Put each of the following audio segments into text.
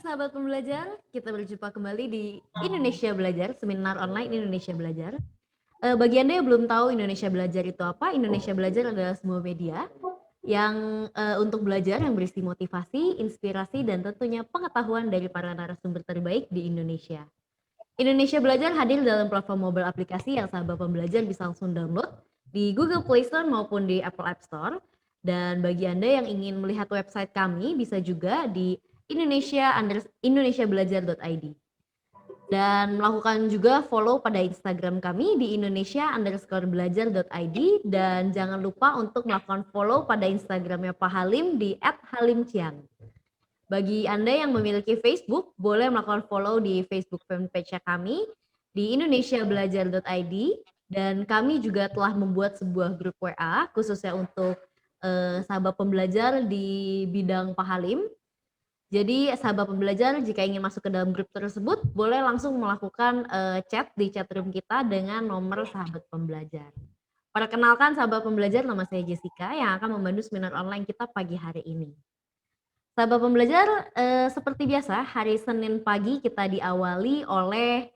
sahabat pembelajar, kita berjumpa kembali di Indonesia Belajar, seminar online Indonesia Belajar. Bagi Anda yang belum tahu Indonesia Belajar itu apa, Indonesia Belajar adalah sebuah media yang untuk belajar yang berisi motivasi, inspirasi, dan tentunya pengetahuan dari para narasumber terbaik di Indonesia. Indonesia Belajar hadir dalam platform mobile aplikasi yang sahabat pembelajar bisa langsung download di Google Play Store maupun di Apple App Store. Dan bagi Anda yang ingin melihat website kami bisa juga di indonesiabelajar.id. Dan melakukan juga follow pada Instagram kami di indonesia_belajar.id. Dan jangan lupa untuk melakukan follow pada Instagramnya Pak Halim di @halimciang. Bagi Anda yang memiliki Facebook, boleh melakukan follow di Facebook fanpage kami di indonesiabelajar.id. Dan kami juga telah membuat sebuah grup WA khususnya untuk sahabat pembelajar di bidang Pak Halim. Jadi sahabat pembelajar jika ingin masuk ke dalam grup tersebut boleh langsung melakukan chat di chatroom kita dengan nomor sahabat pembelajar. Perkenalkan sahabat pembelajar, nama saya Jessica yang akan membantu seminar online kita pagi hari ini. Sahabat pembelajar, seperti biasa hari Senin pagi kita diawali oleh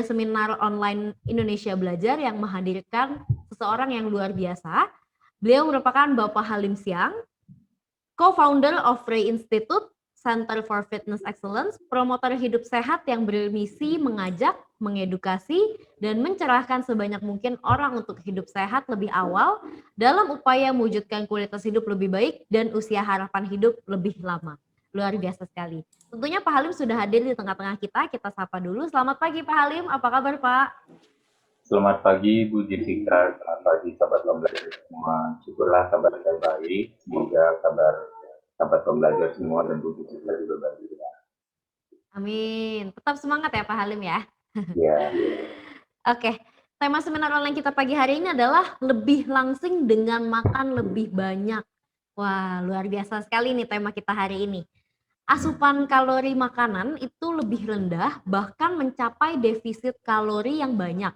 seminar online Indonesia Belajar yang menghadirkan seseorang yang luar biasa. Beliau merupakan Bapak Halim Siang, co-founder of Ray Institute, Center for Fitness Excellence, promotor hidup sehat yang bermisi mengajak, mengedukasi, dan mencerahkan sebanyak mungkin orang untuk hidup sehat lebih awal dalam upaya mewujudkan kualitas hidup lebih baik dan usia harapan hidup lebih lama. Luar biasa sekali. Tentunya Pak Halim sudah hadir di tengah-tengah kita sapa dulu. Selamat pagi Pak Halim, apa kabar Pak? Selamat pagi Bu Jessica, selamat pagi sahabat pembelajar semua. Syukurlah kabar saya baik, semoga kabar sahabat pembelajar semua dan Bu Jessica juga baik. Amin. Tetap semangat ya Pak Halim ya. Ya, Oke, tema seminar online kita pagi hari ini adalah lebih langsing dengan makan lebih banyak. Wah, luar biasa sekali nih tema kita hari ini. Asupan kalori makanan itu lebih rendah, bahkan mencapai defisit kalori yang banyak.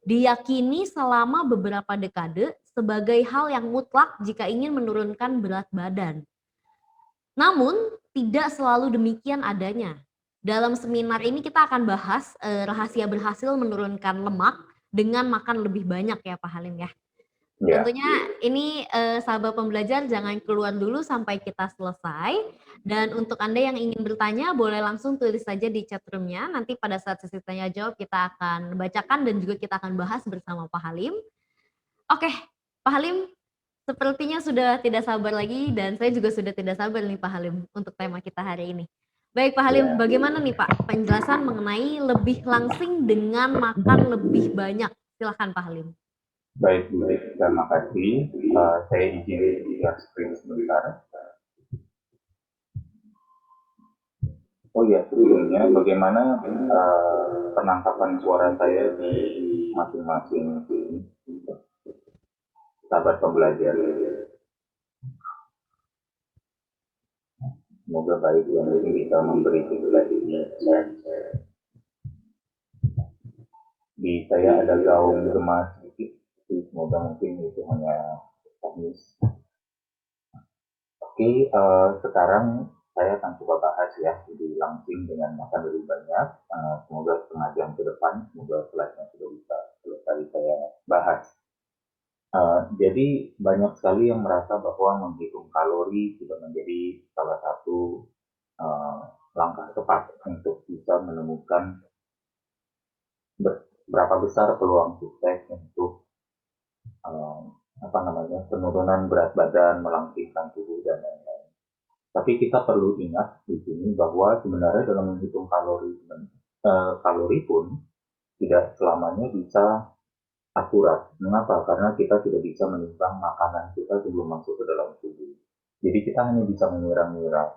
Diyakini selama beberapa dekade sebagai hal yang mutlak jika ingin menurunkan berat badan. Namun, tidak selalu demikian adanya. Dalam seminar ini kita akan bahas rahasia berhasil menurunkan lemak dengan makan lebih banyak ya Pak Halim ya. ya, Tentunya ini sahabat pembelajar jangan keluar dulu sampai kita selesai. Dan untuk Anda yang ingin bertanya boleh langsung tulis saja di chatroomnya. Nanti pada saat sesi tanya jawab kita akan bacakan dan juga kita akan bahas bersama Pak Halim. Oke, Pak Halim, sepertinya sudah tidak sabar lagi dan saya juga sudah tidak sabar nih Pak Halim untuk tema kita hari ini. Baik Pak Halim, ya. bagaimana nih Pak penjelasan mengenai lebih langsing dengan makan lebih banyak? Silakan Pak Halim. Baik Bu Jessica, terima kasih. Saya izin share screen sebentar. Oh ya, sebelumnya bagaimana penangkapan suara saya di masing-masing sahabat pembelajar? Semoga baik yang mungkin bisa memberi feedback ini. Di saya ada gaung gemas sedikit, semoga mungkin itu hanya teknis. Oke, sekarang saya akan coba bahas ya, lebih langsing dengan makan lebih banyak. Semoga setengah jam ke depan, semoga slide-nya sudah bisa selesai saya bahas. Jadi banyak sekali yang merasa bahwa menghitung kalori sudah menjadi salah satu langkah tepat untuk bisa menemukan berapa besar peluang sukses untuk penurunan berat badan, melangsingkan tubuh dan lain-lain. Tapi kita perlu ingat di sini bahwa sebenarnya dalam menghitung kalori pun tidak selamanya bisa akurat. Mengapa? Karena kita tidak bisa menimbang makanan kita sebelum masuk ke dalam tubuh. Jadi kita hanya bisa mengira-ngira.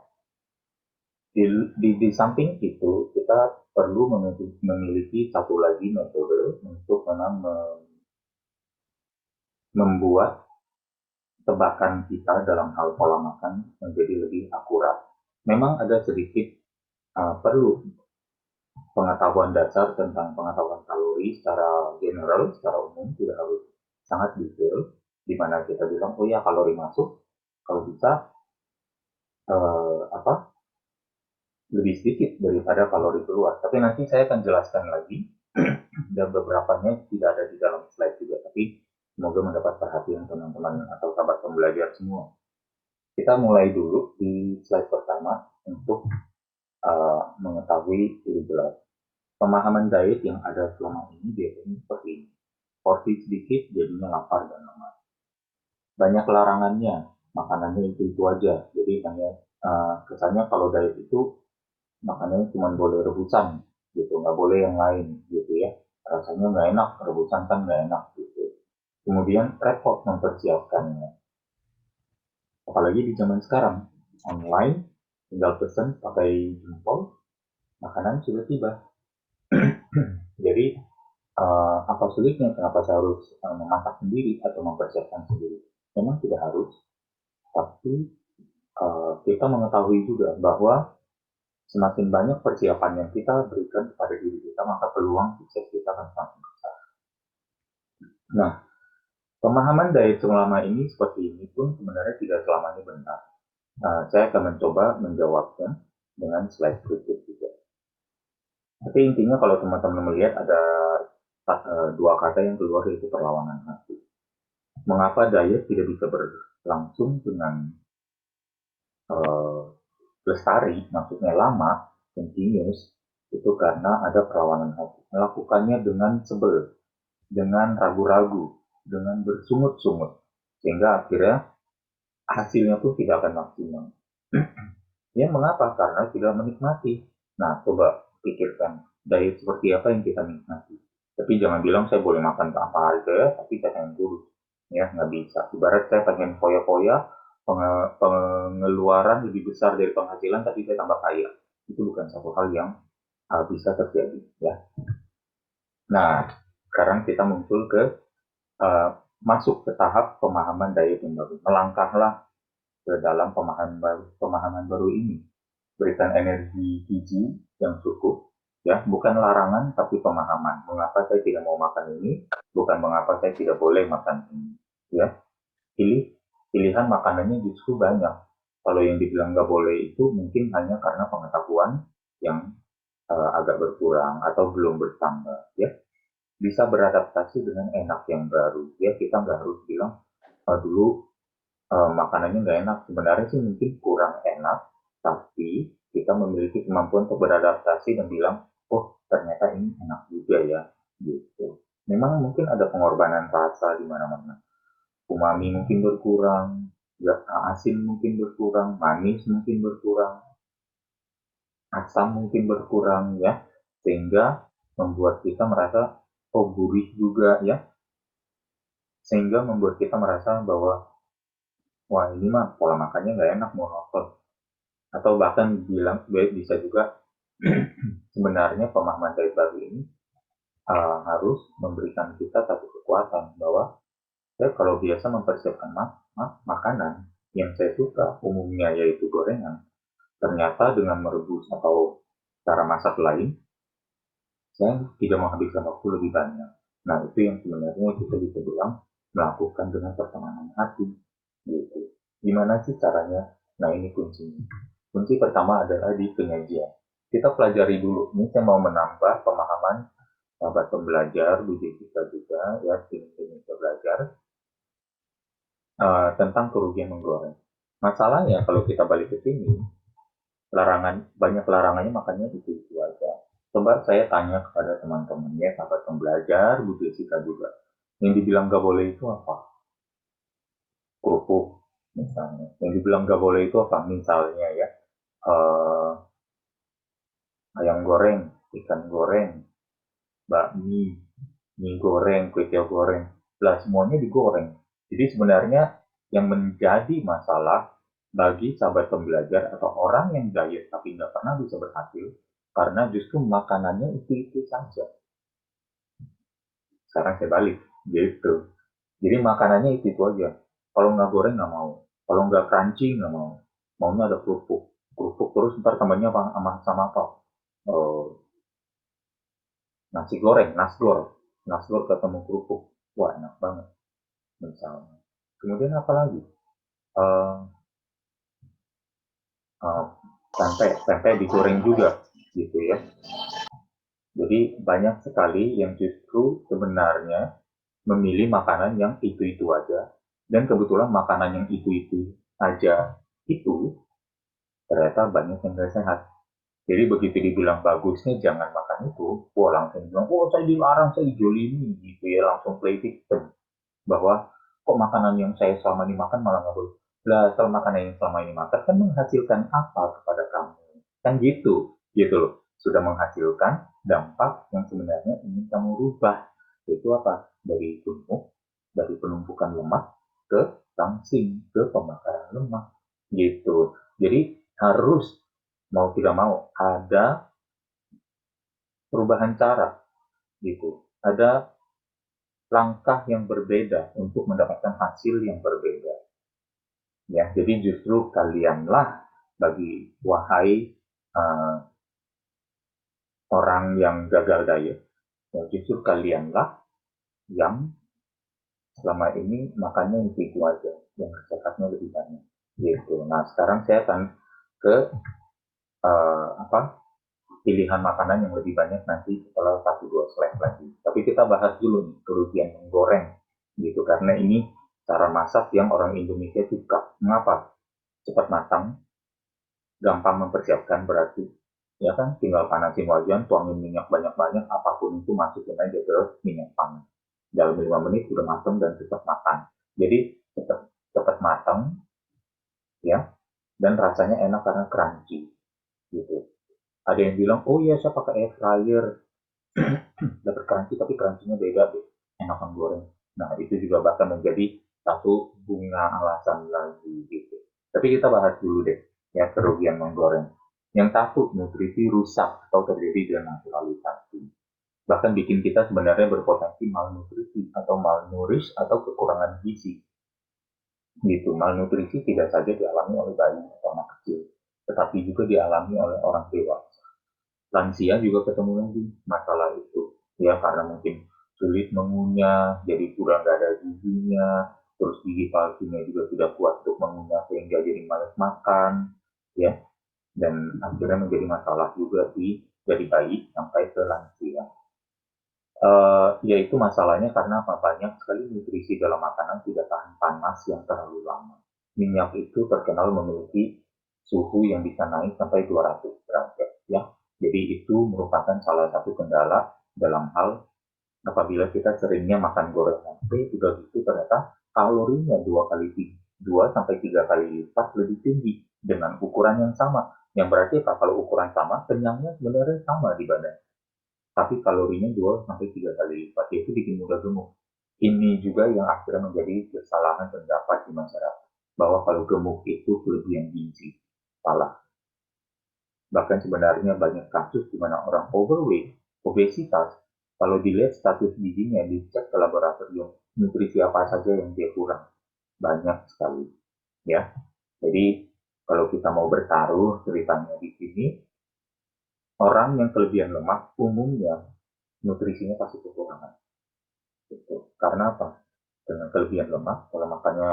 Di samping itu, kita perlu memiliki satu lagi metode untuk membuat tebakan kita dalam hal pola makan menjadi lebih akurat. Memang ada sedikit perlu pengetahuan dasar tentang pengetahuan kalori secara general, secara umum, tidak harus sangat detail, di mana kita bilang, oh ya kalori masuk, kalau bisa lebih sedikit daripada kalori keluar. Tapi nanti saya akan jelaskan lagi, dan beberapanya tidak ada di dalam slide juga, tapi semoga mendapat perhatian teman-teman atau sahabat pembelajar semua. Kita mulai dulu di slide pertama untuk mengetahui lebih jelas. Pemahaman diet yang ada selama ini biasanya seperti ini. Porsi sedikit jadinya lapar dan lemas. Banyak larangannya, makanannya itu aja. Jadi hanya kesannya kalau diet itu makanannya cuma boleh rebusan gitu, nggak boleh yang lain gitu ya. Rasanya nggak enak, rebusan kan nggak enak gitu. Kemudian repot mempersiapkannya. Apalagi di zaman sekarang, online, tinggal pesen pakai jempol, makanan sudah tiba. Jadi apa sulitnya kenapa saya harus memasak sendiri atau mempersiapkan sendiri? Memang tidak harus, tapi kita mengetahui juga bahwa semakin banyak persiapan yang kita berikan kepada diri kita, maka peluang sukses kita akan semakin besar. Nah, pemahaman diet selama ini seperti ini pun sebenarnya tidak selamanya benar. Saya akan mencoba menjawabnya dengan slide berikut juga. Tapi intinya kalau teman-teman melihat ada dua kata yang keluar, yaitu perlawanan hati. Mengapa diet tidak bisa berlangsung dengan lestari, maksudnya lama, continuous, itu karena ada perlawanan hati. Melakukannya dengan sebel, dengan ragu-ragu, dengan bersungut-sungut, sehingga akhirnya hasilnya pun tidak akan maksimal. Ya, mengapa? Karena tidak menikmati. Nah, coba pikirkan, diet seperti apa yang kita nikmati. Tapi jangan bilang saya boleh makan apa aja, tapi saya pengen kurus. Ya, nggak bisa. Ibarat saya pengen foya-foya, pengeluaran lebih besar dari penghasilan, tapi saya tambah kaya. Itu bukan satu hal yang bisa terjadi. Ya. Nah, sekarang kita muncul ke masuk ke tahap pemahaman diet yang baru. Melangkahlah ke dalam pemahaman baru ini. Berikan energi gizi yang cukup, ya, bukan larangan tapi pemahaman. Mengapa saya tidak mau makan ini, bukan mengapa saya tidak boleh makan ini, ya. Pilihan makanannya justru banyak. Kalau yang dibilang nggak boleh itu mungkin hanya karena pengetahuan yang agak berkurang atau belum bertambah, ya. Bisa beradaptasi dengan enak yang baru, ya. Kita nggak harus bilang dulu makanannya nggak enak. Sebenarnya sih mungkin kurang enak, tapi kita memiliki kemampuan untuk beradaptasi dan bilang, oh ternyata ini enak juga ya, gitu. Memang mungkin ada pengorbanan rasa di mana-mana. Umami mungkin berkurang, ya, asin mungkin berkurang, manis mungkin berkurang, asam mungkin berkurang, ya, sehingga membuat kita merasa, oh gurih juga, ya, sehingga membuat kita merasa bahwa wah ini mah pola makannya nggak enak, monoton. Atau bahkan bilang bisa juga sebenarnya pemahaman diet baru ini harus memberikan kita satu kekuatan bahwa saya kalau biasa mempersiapkan makanan yang saya suka umumnya yaitu gorengan, ternyata dengan merebus atau cara masak lain saya tidak menghabiskan waktu lebih banyak. Nah itu yang sebenarnya kita bisa bilang melakukan dengan pertemanan hati gitu. Gimana sih caranya? Nah ini kuncinya. Kunci pertama adalah di penyajian. Kita pelajari dulu. Ini saya mau menambah pemahaman sahabat pembelajar, Bu Jessica juga, ya, tim kita belajar tentang kerugian menggoreng. Masalahnya kalau kita balik ke sini, banyak larangannya, makanya itu aja. Coba saya tanya kepada teman-temannya, sahabat pembelajar, Bu Jessica juga. Yang dibilang gak boleh itu apa? Kerupuk, misalnya. Yang dibilang gak boleh itu apa? Misalnya ya, ayam goreng, ikan goreng, bakmi, mie goreng, kue tiaw goreng. Lah semuanya digoreng. Jadi sebenarnya yang menjadi masalah bagi sahabat pembelajar atau orang yang diet tapi nggak pernah bisa berhasil karena justru makanannya itu saja. Sekarang saya balik, gitu. Jadi makanannya itu aja. Kalau nggak goreng nggak mau. Kalau nggak crunchy nggak mau. Maunya ada kerupuk. Kerupuk terus ntar tambahnya sama apa? Oh, nasi goreng, nasgor. Nasgor ketemu kerupuk. Wah enak banget misalnya. Kemudian apa lagi? Uh, uh, sampai digoreng juga gitu ya. Jadi banyak sekali yang justru sebenarnya memilih makanan yang itu-itu aja, dan kebetulan makanan yang itu-itu aja itu ternyata banyak yang gak sehat. Jadi begitu dibilang bagusnya jangan makan itu, wah langsung bilang, oh saya dilarang, saya dijolimi gitu ya, langsung play victim. Bahwa kok makanan yang saya selama ini makan malah nggak boleh. Lah, kalau makanan yang selama ini makan kan menghasilkan apa kepada kamu? Kan gitu loh. Sudah menghasilkan dampak yang sebenarnya ingin kamu rubah. Itu apa? Dari gemuk, dari penumpukan lemak ke langsing, ke pembakaran lemak. Gitu. Jadi harus mau tidak mau ada perubahan cara gitu. Ada langkah yang berbeda untuk mendapatkan hasil yang berbeda. Ya, jadi justru kalianlah bagi wahai orang yang gagal diet, ya justru kalianlah yang selama ini makannya itu aja, yang sehatnya lebih banyak. Gitu. Nah, sekarang saya akan ke pilihan makanan yang lebih banyak nanti setelah 1-2 slide lagi. Tapi kita bahas dulu nih kerugian menggoreng gitu, karena ini cara masak yang orang Indonesia suka. Mengapa? Cepat matang, gampang mempersiapkan berarti. Ya kan, tinggal panasin wajan, tuangin minyak banyak-banyak, apapun itu masukin aja ke minyak panas. Dalam 5 menit sudah matang dan cepat makan. Jadi cepat matang ya, dan rasanya enak karena crunchy gitu. Ada yang bilang, oh iya saya pakai air fryer, dapat crunchy tapi crunchy-nya beda deh, enakan goreng. Nah itu juga bahkan menjadi satu bunga alasan lagi gitu. Tapi kita bahas dulu deh ya kerugian menggoreng. Yang satu, nutrisi rusak atau terjadi denaturalisasi. Bahkan bikin kita sebenarnya berpotensi malnutrisi atau malnourish atau kekurangan gizi. Gitu, malnutrisi tidak saja dialami oleh bayi atau anak kecil, tetapi juga dialami oleh orang dewasa. Lansia juga ketemu lagi masalah itu ya, karena mungkin sulit mengunyah, jadi kurang gak ada gizinya, terus gigi palsunya juga tidak kuat untuk mengunyah sehingga jadi malas makan ya, dan akhirnya menjadi masalah juga dari bayi sampai ke lansia. Yaitu masalahnya karena apa? Banyak sekali nutrisi dalam makanan tidak tahan panas yang terlalu lama. Minyak itu terkenal memiliki suhu yang bisa naik sampai 200 derajat ya. Jadi itu merupakan salah satu kendala dalam hal apabila kita seringnya makan gorengan. Tapi udah gitu ternyata kalorinya 2 sampai 3 kali lipat lebih tinggi dengan ukuran yang sama. Yang berarti kalau ukuran sama, kenyangnya sebenarnya sama di badan, tapi kalorinya 2 sampai 3 kali lipat, itu bikin mudah gemuk. Ini juga yang akhirnya menjadi kesalahan pendapat di masyarakat, bahwa kalau gemuk itu kelebihan gizi. Salah. Bahkan sebenarnya banyak kasus di mana orang overweight, obesitas, kalau dilihat status gizinya, dicek ke laboratorium, nutrisi apa saja yang dia kurang. Banyak sekali. Ya. Jadi kalau kita mau bertaruh ceritanya di sini, orang yang kelebihan lemak umumnya nutrisinya pasti kekurangan. Gitu. Karena apa? Dengan kelebihan lemak, pola makannya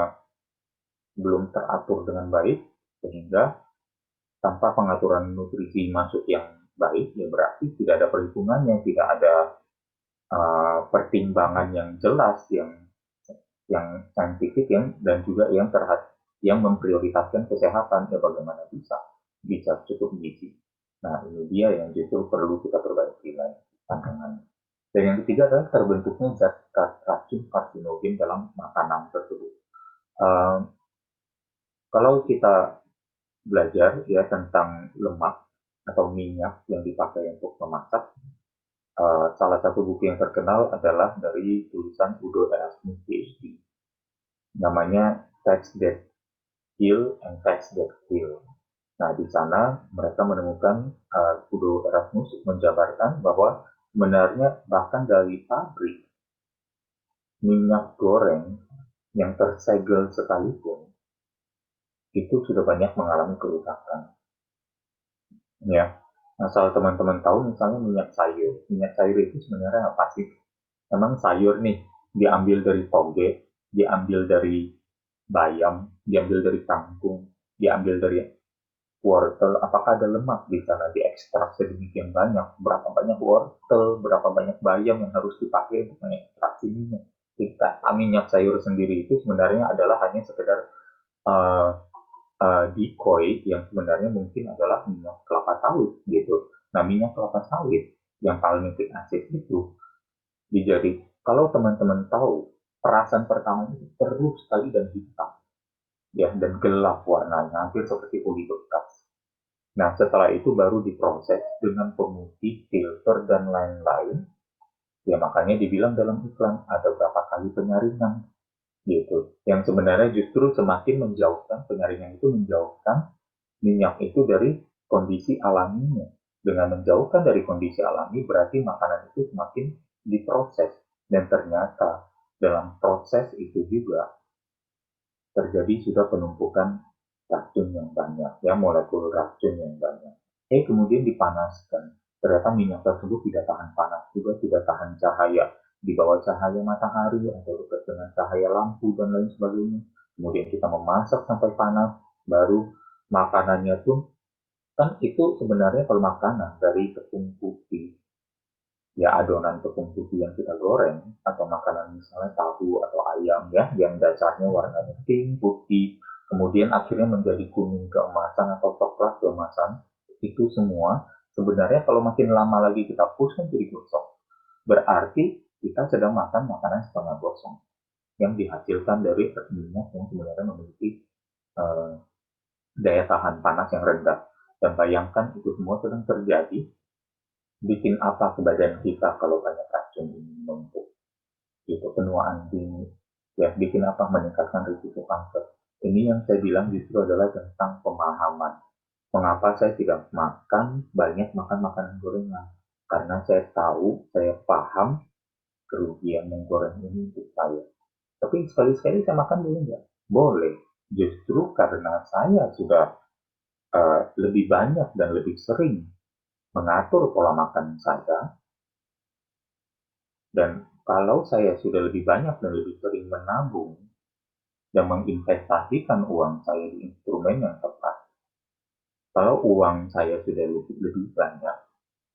belum teratur dengan baik, sehingga tanpa pengaturan nutrisi masuk yang baik, ya berarti tidak ada perhitungannya, tidak ada pertimbangan yang jelas, yang saintifik, dan juga yang memprioritaskan kesehatan. Ya bagaimana bisa cukup gizi. Nah ini dia yang justru perlu kita perbaiki lagi pandangannya. Dan yang ketiga adalah terbentuknya zat racun karsinogen dalam makanan tersebut. Kalau kita belajar ya tentang lemak atau minyak yang dipakai untuk memasak, salah satu buku yang terkenal adalah dari tulisan Udo Erasmus PhD. Namanya Fats That Kill and Fats That Kill. Nah, di sana mereka menemukan, Udo Erasmus menjabarkan bahwa sebenarnya bahkan dari pabrik minyak goreng yang tersegel sekalipun itu sudah banyak mengalami kerusakan. Ya, asal teman-teman tahu misalnya minyak sayur itu sebenarnya apa sih? Memang sayur nih diambil dari toge, diambil dari bayam, diambil dari kangkung, diambil dari wortel, apakah ada lemak di sana, diekstrak sedemikian banyak, berapa banyak wortel, berapa banyak bayam yang harus dipakai untuk mengekstraksi minyak. Minyak sayur sendiri itu sebenarnya adalah hanya sekedar uh, decoy yang sebenarnya mungkin adalah minyak kelapa sawit gitu. Nah, minyak kelapa sawit yang palmitic acid itu dijadi, kalau teman-teman tahu, perasan pertama itu terus sekali dan hitam, ya, dan gelap warnanya, hampir seperti uli bekas. Nah, setelah itu baru diproses dengan pemutih, filter, dan lain-lain. Ya, makanya dibilang dalam iklan ada berapa kali penyaringan gitu. Yang sebenarnya justru semakin menjauhkan, penyaringan itu menjauhkan minyak itu dari kondisi alaminya. Dengan menjauhkan dari kondisi alami berarti makanan itu semakin diproses. Dan ternyata dalam proses itu juga terjadi sudah penumpukan racun yang banyak, ya, molekul racun yang banyak. Kemudian dipanaskan. Ternyata minyak tersebut tidak tahan panas, juga tidak tahan cahaya. Di bawah cahaya matahari atau dekat dengan cahaya lampu dan lain sebagainya. Kemudian kita memasak sampai panas, baru makanannya pun, kan itu sebenarnya kalau makanan dari tepung putih, ya adonan tepung putih yang kita goreng, atau makanan misalnya tahu atau ayam ya, yang dasarnya warnanya pink, putih, kemudian akhirnya menjadi kuning keemasan atau coklat keemasan, itu semua sebenarnya kalau makin lama lagi kita push kan jadi gosong. Berarti kita sedang makan makanan setengah gosong yang dihasilkan dari minyak yang sebenarnya memiliki daya tahan panas yang rendah. Dan bayangkan itu semua sedang terjadi, bikin apa ke badan kita kalau banyak racun ini menumpuk, itu penuaan dini, ya, bikin apa, meningkatkan risiko kanker. Ini yang saya bilang justru adalah tentang pemahaman. Mengapa saya tidak banyak makan makanan gorengan? Karena saya tahu, saya paham kerugian menggoreng ini untuk saya. Tapi sekali-sekali saya makan boleh nggak? Boleh. Justru karena saya sudah lebih banyak dan lebih sering mengatur pola makan saya, dan kalau saya sudah lebih banyak dan lebih sering menabung dan menginvestasikan uang saya di instrumen yang tepat, kalau uang saya sudah lebih banyak,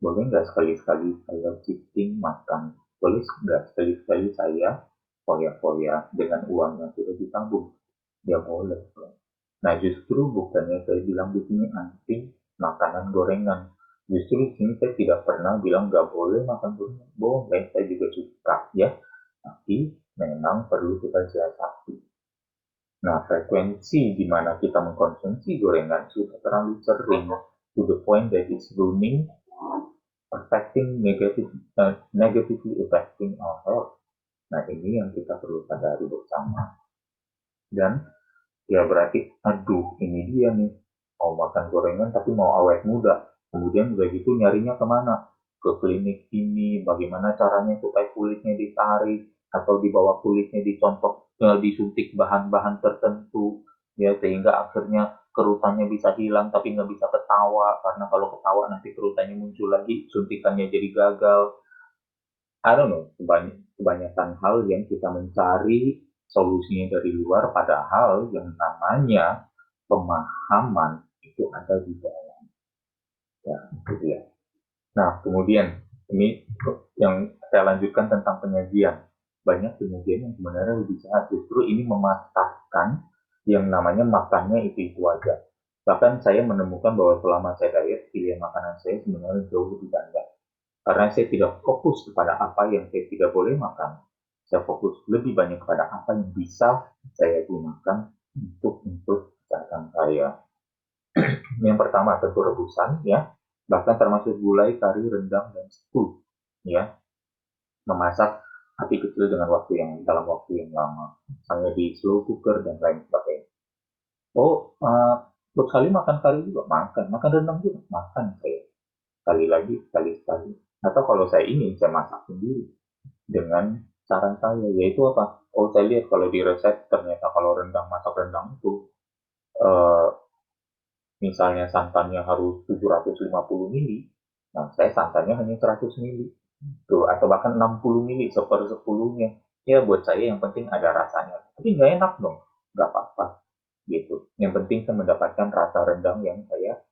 boleh nggak sekali-sekali saya shifting makan? Boleh nggak sekali-sekali saya foya-foya dengan uang yang sudah ditabung? Ya boleh. Nah, justru bukannya saya bilang di sini anti makanan gorengan. Justru di sini saya tidak pernah bilang nggak boleh makan gorengan. Boleh, saya juga suka ya. Tapi memang perlu kita siasati. Nah, frekuensi di mana kita mengkonsumsi gorengan sudah terlalu sering, to the point that it's ruining, affecting negatively affecting our health. Nah, ini yang kita perlu sadari bersama. Dan ya berarti, aduh, ini dia nih, mau makan gorengan tapi mau awet muda. Kemudian udah gitu nyarinya kemana? Ke klinik ini, bagaimana caranya supaya kulitnya ditarik, atau di bawah kulitnya dicontoh, disuntik bahan-bahan tertentu, ya, sehingga akhirnya kerutannya bisa hilang tapi nggak bisa ketawa, karena kalau ketawa nanti kerutannya muncul lagi, suntikannya jadi gagal. I don't know, kebanyakan hal yang kita mencari solusinya dari luar, padahal yang namanya pemahaman itu ada di dalam. Ya, itu dia. Nah, kemudian ini yang saya lanjutkan tentang penyajian. Banyak penyajian yang sebenarnya lebih sehat. Justru ini mematahkan yang namanya makannya itu aja. Bahkan saya menemukan bahwa selama saya diet, pilihan makanan saya sebenarnya jauh lebih banyak. Karena saya tidak fokus kepada apa yang saya tidak boleh makan. Saya fokus lebih banyak kepada apa yang bisa saya gunakan untuk kesehatan saya. Yang pertama tentu rebusan, ya, bahkan termasuk gulai, kari, rendang, dan stew, ya, memasak api kecil dengan dalam waktu yang lama, misalnya di slow cooker dan lain sebagainya. Oh, sekali makan kari juga makan rendang juga makan saya. Sekali lagi, sekali-sekali. Atau kalau saya ingin, saya masak sendiri dengan cara saya, yaitu apa? Oh, saya lihat kalau di resep ternyata kalau masak rendang itu eh, misalnya santannya harus 750 mili, nah saya santannya hanya 100 mili, tuh, atau bahkan 60 mili, seper 10-nya. Ya buat saya yang penting ada rasanya. Tapi nggak enak dong, nggak apa-apa. gitu. Yang penting saya mendapatkan rasa rendang yang saya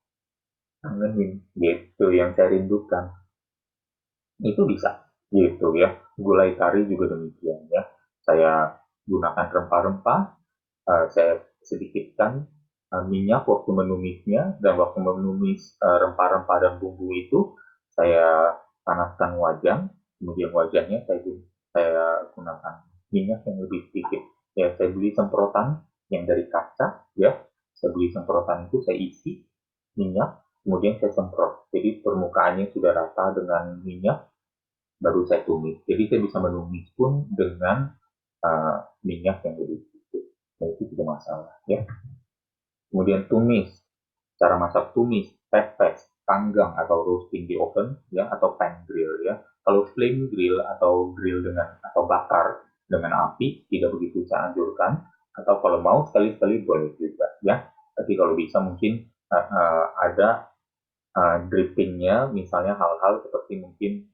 kangenin, gitu, yang saya rindukan. Itu bisa, gitu ya. Gulai kari juga demikian ya. Saya gunakan rempah-rempah, saya sedikitkan minyak waktu menumisnya, dan waktu menumis rempah-rempah dan bumbu itu, saya panaskan wajan, kemudian wajannya saya gunakan minyak yang lebih sedikit. Ya, saya beli semprotan yang dari kaca, ya. Saya beli semprotan itu, saya isi minyak, kemudian saya semprot. Jadi permukaannya sudah rata dengan minyak, baru saya tumis. Jadi saya bisa menumis pun dengan minyak yang lebih sedikit. Nah, itu tidak masalah ya. Kemudian tumis, cara masak tumis, pepes, panggang atau roasting di oven ya, atau pan grill ya. Kalau flame grill atau grill dengan atau bakar dengan api tidak begitu saya anjurkan, atau kalau mau sekali-sekali boleh juga ya. Tapi kalau bisa mungkin ada drippingnya, misalnya hal-hal seperti mungkin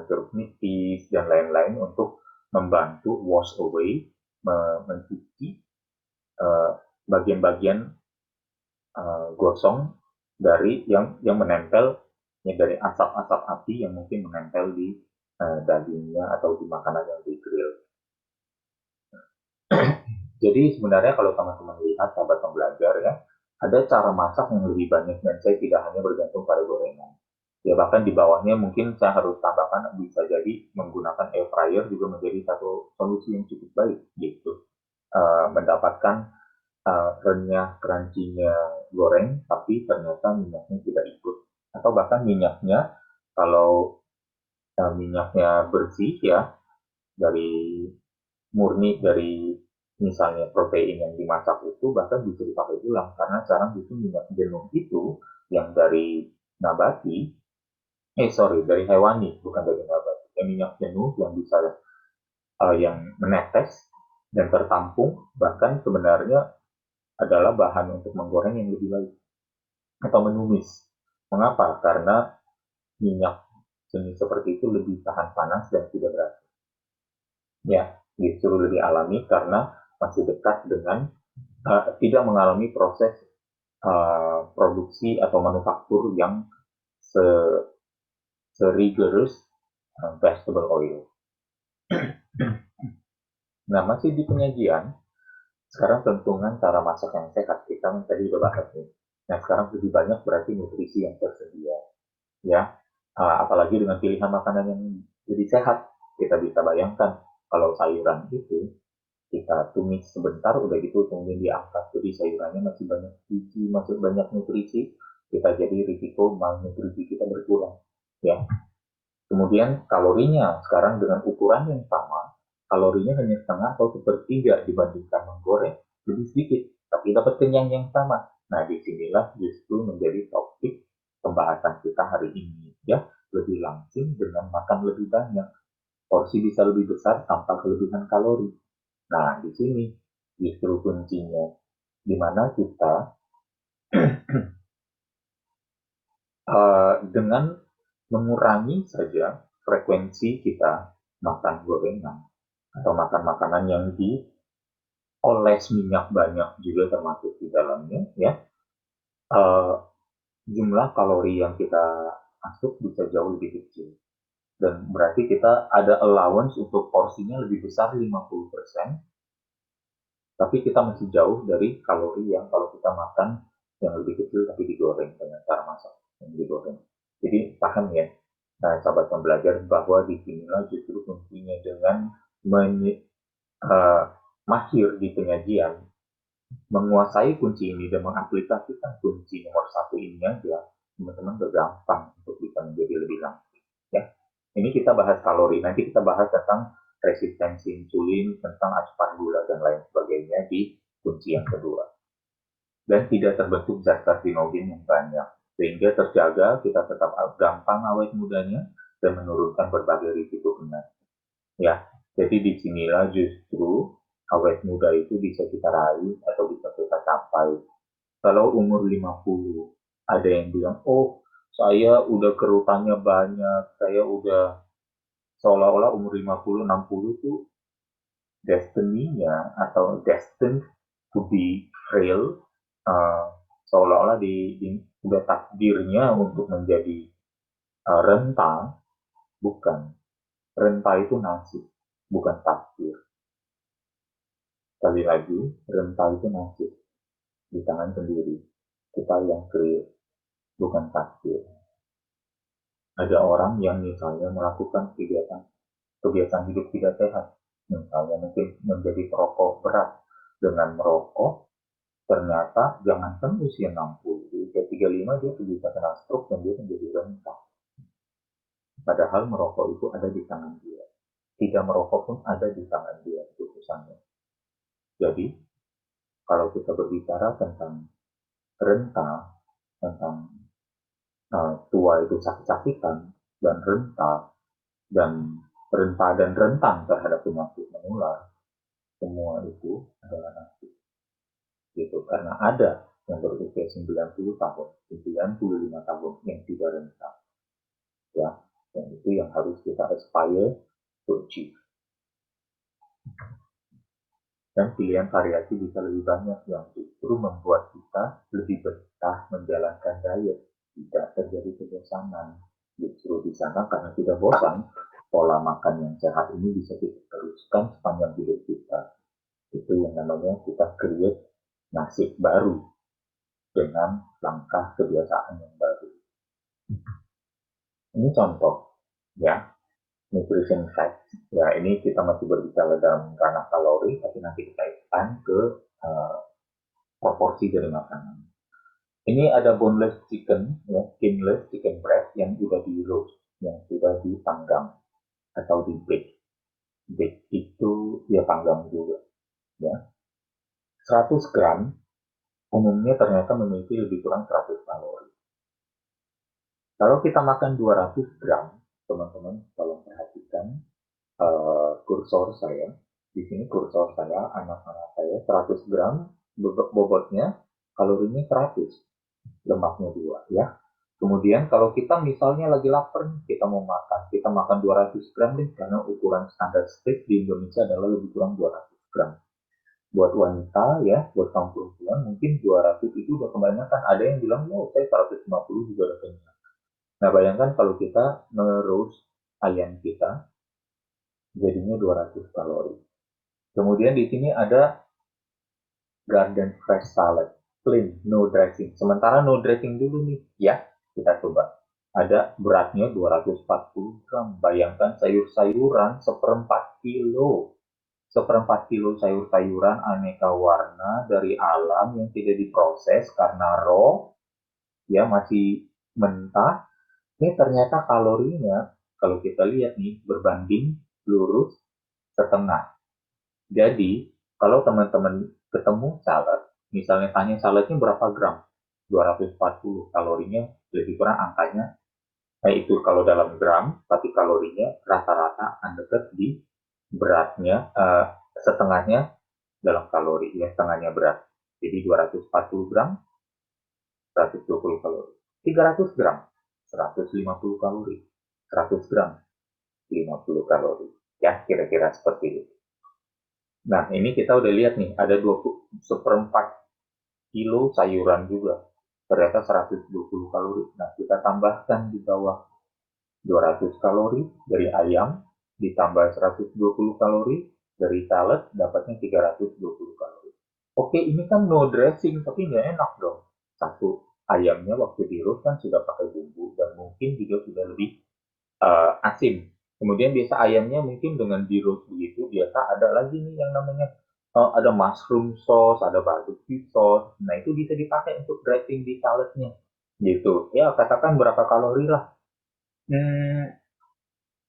jeruk nipis dan lain-lain untuk membantu wash away, mencuci bagian-bagian gosong dari yang menempel ya, dari asap-asap api yang mungkin menempel di dagingnya atau di makanan yang di grill. Jadi sebenarnya kalau teman-teman lihat sahabat pembelajar ya, ada cara masak yang lebih banyak dan saya tidak hanya bergantung pada gorengan. Ya bahkan di bawahnya mungkin saya harus tambahkan, bisa jadi menggunakan air fryer juga menjadi satu solusi yang cukup baik gitu. Mendapatkan renyah crunchy-nya goreng tapi ternyata minyaknya tidak ikut, atau bahkan minyaknya kalau minyaknya bersih ya, dari murni dari misalnya protein yang dimasak itu, bahkan bisa dipakai ulang karena sekarang itu minyak jenuh itu yang dari nabati, dari hewani, bukan dari nabati, yang minyak jenuh yang bisa yang menetes dan tertampung, bahkan sebenarnya adalah bahan untuk menggoreng yang lebih baik atau menumis. Mengapa? Karena minyak jenis seperti itu lebih tahan panas dan tidak berat. Ya, justru lebih alami karena masih dekat dengan tidak mengalami proses produksi atau manufaktur yang se, rigorous vegetable oil. Nah, masih di penyajian, sekarang tentukan cara masak yang sehat. Kita tadi sudah bahas nih. Nah, sekarang lebih banyak berarti nutrisi yang tersedia. Ya, apalagi dengan pilihan makanan yang lebih sehat. Kita bisa bayangkan kalau sayuran itu kita tumis sebentar, udah gitu kemudian diangkat, jadi sayurannya masih banyak gizi, masih banyak nutrisi, kita jadi risiko malnutrisi kita berkurang ya. Kemudian kalorinya sekarang dengan ukuran yang sama, kalorinya hanya setengah atau sepertiga dibandingkan menggoreng, lebih sedikit tapi dapat kenyang yang sama. Nah, disinilah justru menjadi topik pembahasan kita hari ini ya, lebih langsing dengan makan lebih banyak, porsi bisa lebih besar tanpa kelebihan kalori. Nah, di sini justru kuncinya, di mana kita dengan mengurangi saja frekuensi kita makan gorengan atau makan makanan yang dioles minyak banyak juga termasuk di dalamnya, ya, jumlah kalori yang kita masuk bisa jauh lebih kecil. Dan berarti kita ada allowance untuk porsinya lebih besar 50%, tapi kita masih jauh dari kalori yang kalau kita makan yang lebih kecil tapi digoreng dengan cara masak yang digoreng. Jadi paham ya, nah, sahabat pembelajar, bahwa di sinilah justru kuncinya dengan mahir di penyajian, menguasai kunci ini dan mengaplikasikan kunci nomor satu ini aja, teman-teman udah gampang untuk bisa menjadi lebih langsing. Ya, ini kita bahas kalori, nanti kita bahas tentang resistensi insulin, tentang asupan gula dan lain sebagainya di kunci yang kedua. Dan tidak terbentuk zat karsinogen yang banyak, sehingga terjaga kita tetap gampang awet mudanya dan menurunkan berbagai risiko penyakit. Ya, jadi disinilah justru awet muda itu bisa kita raih atau bisa kita capai. Kalau umur 50, ada yang bilang, oh saya udah kerutannya banyak, saya udah, seolah-olah umur 50, 60 tuh destiny-nya atau destined to be frail, seolah-olah udah takdirnya untuk menjadi renta. Bukan. Renta itu nasib, bukan takdir. Sekali lagi, renta itu nasib di tangan sendiri. Kita yang create, bukan takdir. Ada orang yang misalnya melakukan kebiasaan hidup tidak sehat. Misalnya mungkin menjadi perokok berat. Dengan merokok, ternyata jangankan usia 60, usia 35 dia bisa kena stroke dan dia menjadi renta. Padahal merokok itu ada di tangan dia. Tidak merokok pun ada di tangan dia keputusannya. Jadi, kalau kita berbicara tentang renta, tentang tua itu sakit-sakitan, dan rentan terhadap penyakit menular, semua itu adalah nasib. Gitu. Karena ada yang berusia 90 tahun, 95 tahun yang tidak rentan. Ya, dan itu yang harus kita aspire to achieve. Dan pilihan variasi bisa lebih banyak yang justru membuat kita lebih betah menjalankan diet. Tidak terjadi kebosanan. Justru di sana karena tidak bosan, pola makan yang sehat ini bisa kita teruskan sepanjang hidup kita. Itu yang namanya kita create nasib baru dengan langkah kebiasaan yang baru. Ini contoh, ya. Nutrition facts. Ya, ini kita masih berbicara dalam ranah kalori, tapi nanti kita expand ke proporsi dari makanan. Ini ada boneless chicken, ya, skinless chicken breast yang sudah di roast, yang sudah dipanggang atau di bake. Bake itu ya panggang juga, ya. 100 gram umumnya ternyata memiliki lebih kurang 100 kalori. Kalau kita makan 200 gram, teman-teman tolong perhatikan kursor saya. Di sini kursor saya, anak-anak saya, 100 gram bobotnya, kalorinya 100, lemaknya 2, ya. Kemudian kalau kita misalnya lagi lapar, kita mau makan, kita makan 200 gram deh, karena ukuran standar steak di Indonesia adalah lebih kurang 200 gram. Buat wanita, ya, buat kaum perempuan, mungkin 200 itu udah kebanyakan. Ada yang bilang, oh, saya 150 juga udah kenyang. Nah, bayangkan kalau kita nge-roast ayam kita, jadinya 200 kalori. Kemudian di sini ada garden fresh salad, plain, no dressing. Sementara no dressing dulu nih, ya, kita coba. Ada beratnya 240 gram. Bayangkan sayur-sayuran seperempat kilo. Seperempat kilo sayur-sayuran aneka warna dari alam yang tidak diproses karena raw, ya, masih mentah. Ini ternyata kalorinya, kalau kita lihat nih, berbanding lurus setengah. Jadi, kalau teman-teman ketemu salad, misalnya tanya saladnya berapa gram? 240 kalorinya lebih kurang angkanya, itu kalau dalam gram, tapi kalorinya rata-rata akan dekat di beratnya, setengahnya dalam kalori, ya, setengahnya berat. Jadi 240 gram, 120 kalori. 300 gram, 150 kalori. 100 gram, 50 kalori. Ya, kira-kira seperti itu. Nah, ini kita udah lihat nih, ada 1/4 kilo sayuran juga. Ternyata 120 kalori. Nah, kita tambahkan di bawah 200 kalori dari ayam, ditambah 120 kalori dari salad, dapatnya 320 kalori. Oke, ini kan no dressing, tapi nggak enak dong. Satu, ayamnya waktu di roast kan sudah pakai bumbu, dan mungkin juga sudah lebih asin. Kemudian biasa ayamnya mungkin dengan di roast begitu, biasa ada lagi nih yang namanya ada mushroom sauce, ada barbecue sauce. Nah, itu bisa dipakai untuk dressing di saladnya. Gitu. Ya, katakan berapa kalori lah.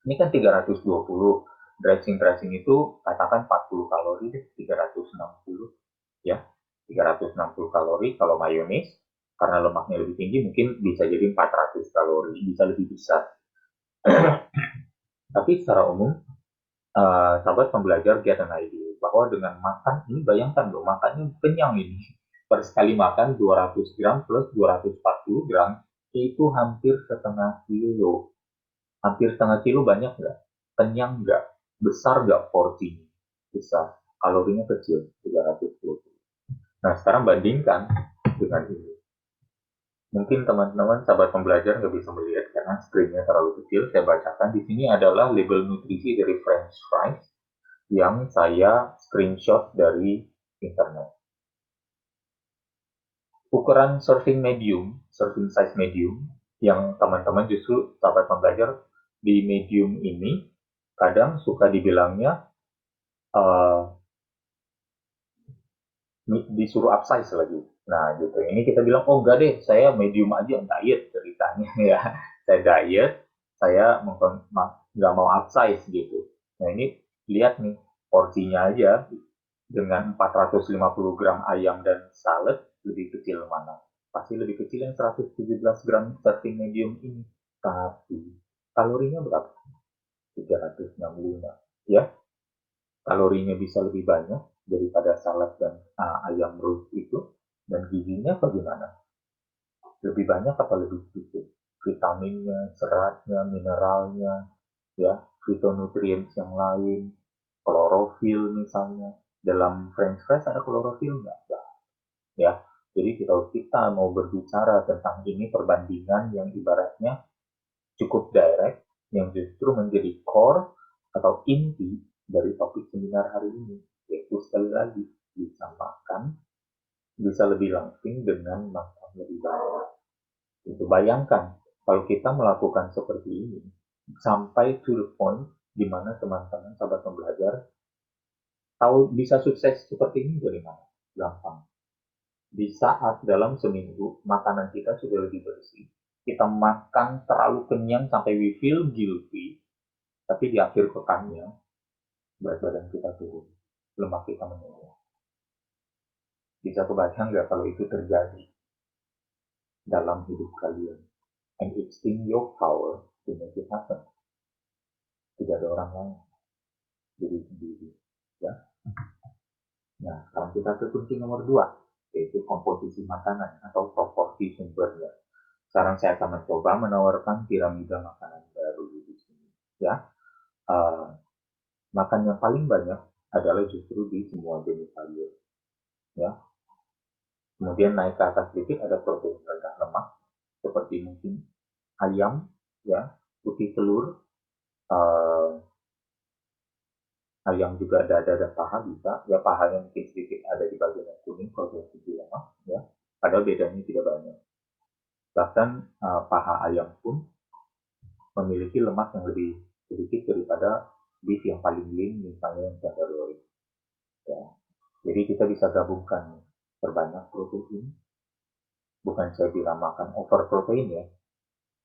Ini kan 320. Dressing itu katakan 40 kalori deh, 360, ya. 360 kalori kalau mayonis, karena lemaknya lebih tinggi mungkin bisa jadi 400 kalori, bisa lebih besar. Tapi secara umum, sahabat pembelajar get an idea bahwa dengan makan ini, bayangkan loh, makannya kenyang ini. Per sekali makan 200 gram plus 240 gram itu hampir setengah kilo. Hampir setengah kilo banyak nggak? Kenyang nggak? Besar nggak porsinya? Besar. Kalorinya kecil, 320. Nah, sekarang bandingkan dengan ini. Mungkin teman-teman sahabat pembelajar nggak bisa melihat karena screen-nya terlalu kecil. Saya bacakan di sini adalah label nutrisi dari French fries yang saya screenshot dari internet. Ukuran serving medium, serving size medium, yang teman-teman justru sahabat pembelajar di medium ini kadang suka dibilangnya disuruh upsize lagi. Nah, gitu. Ini kita bilang, oh enggak deh, saya medium aja, diet ceritanya ya. Saya diet, saya nggak mau upsize gitu. Nah, ini lihat nih, porsinya aja dengan 450 gram ayam dan salad, lebih kecil mana? Pasti lebih kecil yang 117 gram serving medium ini. Tapi, kalorinya berapa? 365. Ya, kalorinya bisa lebih banyak daripada salad dan ayam roast itu, dan gizinya bagaimana? Lebih banyak atau lebih sedikit? Vitaminnya, seratnya, mineralnya, ya, fitonutrien yang lain, klorofil misalnya. Dalam French fries ada klorofil nggak? Ya, jadi kalau kita mau berbicara tentang ini perbandingan yang ibaratnya cukup direct, yang justru menjadi core atau inti dari topik seminar hari ini, yaitu sekali lagi bisa makan, bisa lebih langsing dengan makan lebih banyak. Itu bayangkan kalau kita melakukan seperti ini sampai to the point di mana teman-teman sahabat pembelajar tahu bisa sukses seperti ini dari mana? Gampang. Di saat dalam seminggu makanan kita sudah lebih bersih, kita makan terlalu kenyang sampai we feel guilty, tapi di akhir pekannya berat badan kita turun, lemak kita menurun. Bisa kebayang nggak kalau itu terjadi dalam hidup kalian? And it's in your power to make it happen. Tidak ada orang lain, diri sendiri. Ya. Nah, sekarang kita ke kunci nomor 2, yaitu komposisi makanan atau proporsi sumbernya. Sekarang saya akan mencoba menawarkan piramida makanan baru di sini. Ya, makan yang paling banyak adalah justru di semua jenis sayur. Ya, kemudian naik ke atas sedikit ada protein rendah lemak seperti mungkin ayam, ya, putih telur, ayam juga dada dan paha bisa, ya pahanya mungkin sedikit ada di bagian yang kuning kalau tinggi lemak, ya, padahal bedanya tidak banyak. Bahkan paha ayam pun memiliki lemak yang lebih sedikit daripada beef yang paling lean, misalnya yang tenderloin. Ya. Jadi kita bisa gabungkan perbanyak protein. Bukan saya bilang makan over protein ya,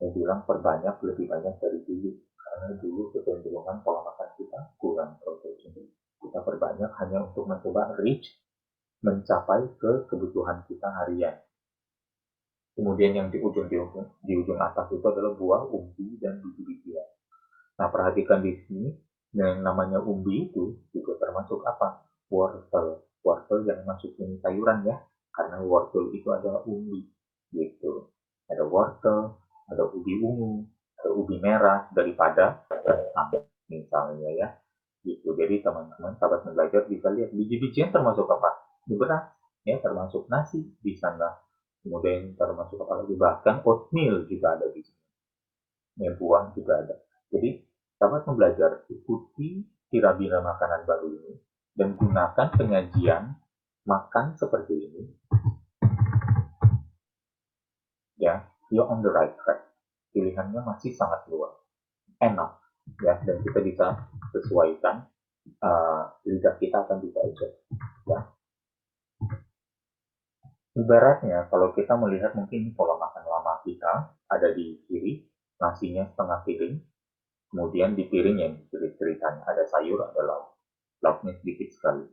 saya bilang perbanyak lebih banyak dari dulu. Karena dulu kecenderungan pola makan kita kurang protein. Kita perbanyak hanya untuk mencoba reach, mencapai ke kebutuhan kita harian. Kemudian yang di ujung atas itu adalah buah, umbi, dan biji-bijian. Nah, perhatikan di sini, yang namanya umbi itu juga termasuk apa? Wortel. Wortel yang masukin sayuran ya, karena wortel itu adalah umbi. Gitu. Ada wortel, ada ubi ungu, ada ubi merah, daripada kentang misalnya ya. Gitu. Jadi teman-teman sahabat belajar bisa lihat biji-bijian termasuk apa? Beras, ya, termasuk nasi di sana. Kemudian termasuk apa lagi? Bahkan oatmeal juga ada di sini. Ya, buah juga ada. Jadi sahabat pembelajar ikuti piramida makanan baru ini dan gunakan penyajian makan seperti ini. Ya, you're on the right track. Pilihannya masih sangat luas, enak, ya, dan kita bisa sesuaikan, lidah kita akan bisa adjust. Ya. Ibaratnya kalau kita melihat mungkin pola makan lama kita ada di kiri, nasinya setengah piring, kemudian di piring yang ceritanya ada sayur, ada lauk, lauknya sedikit sekali.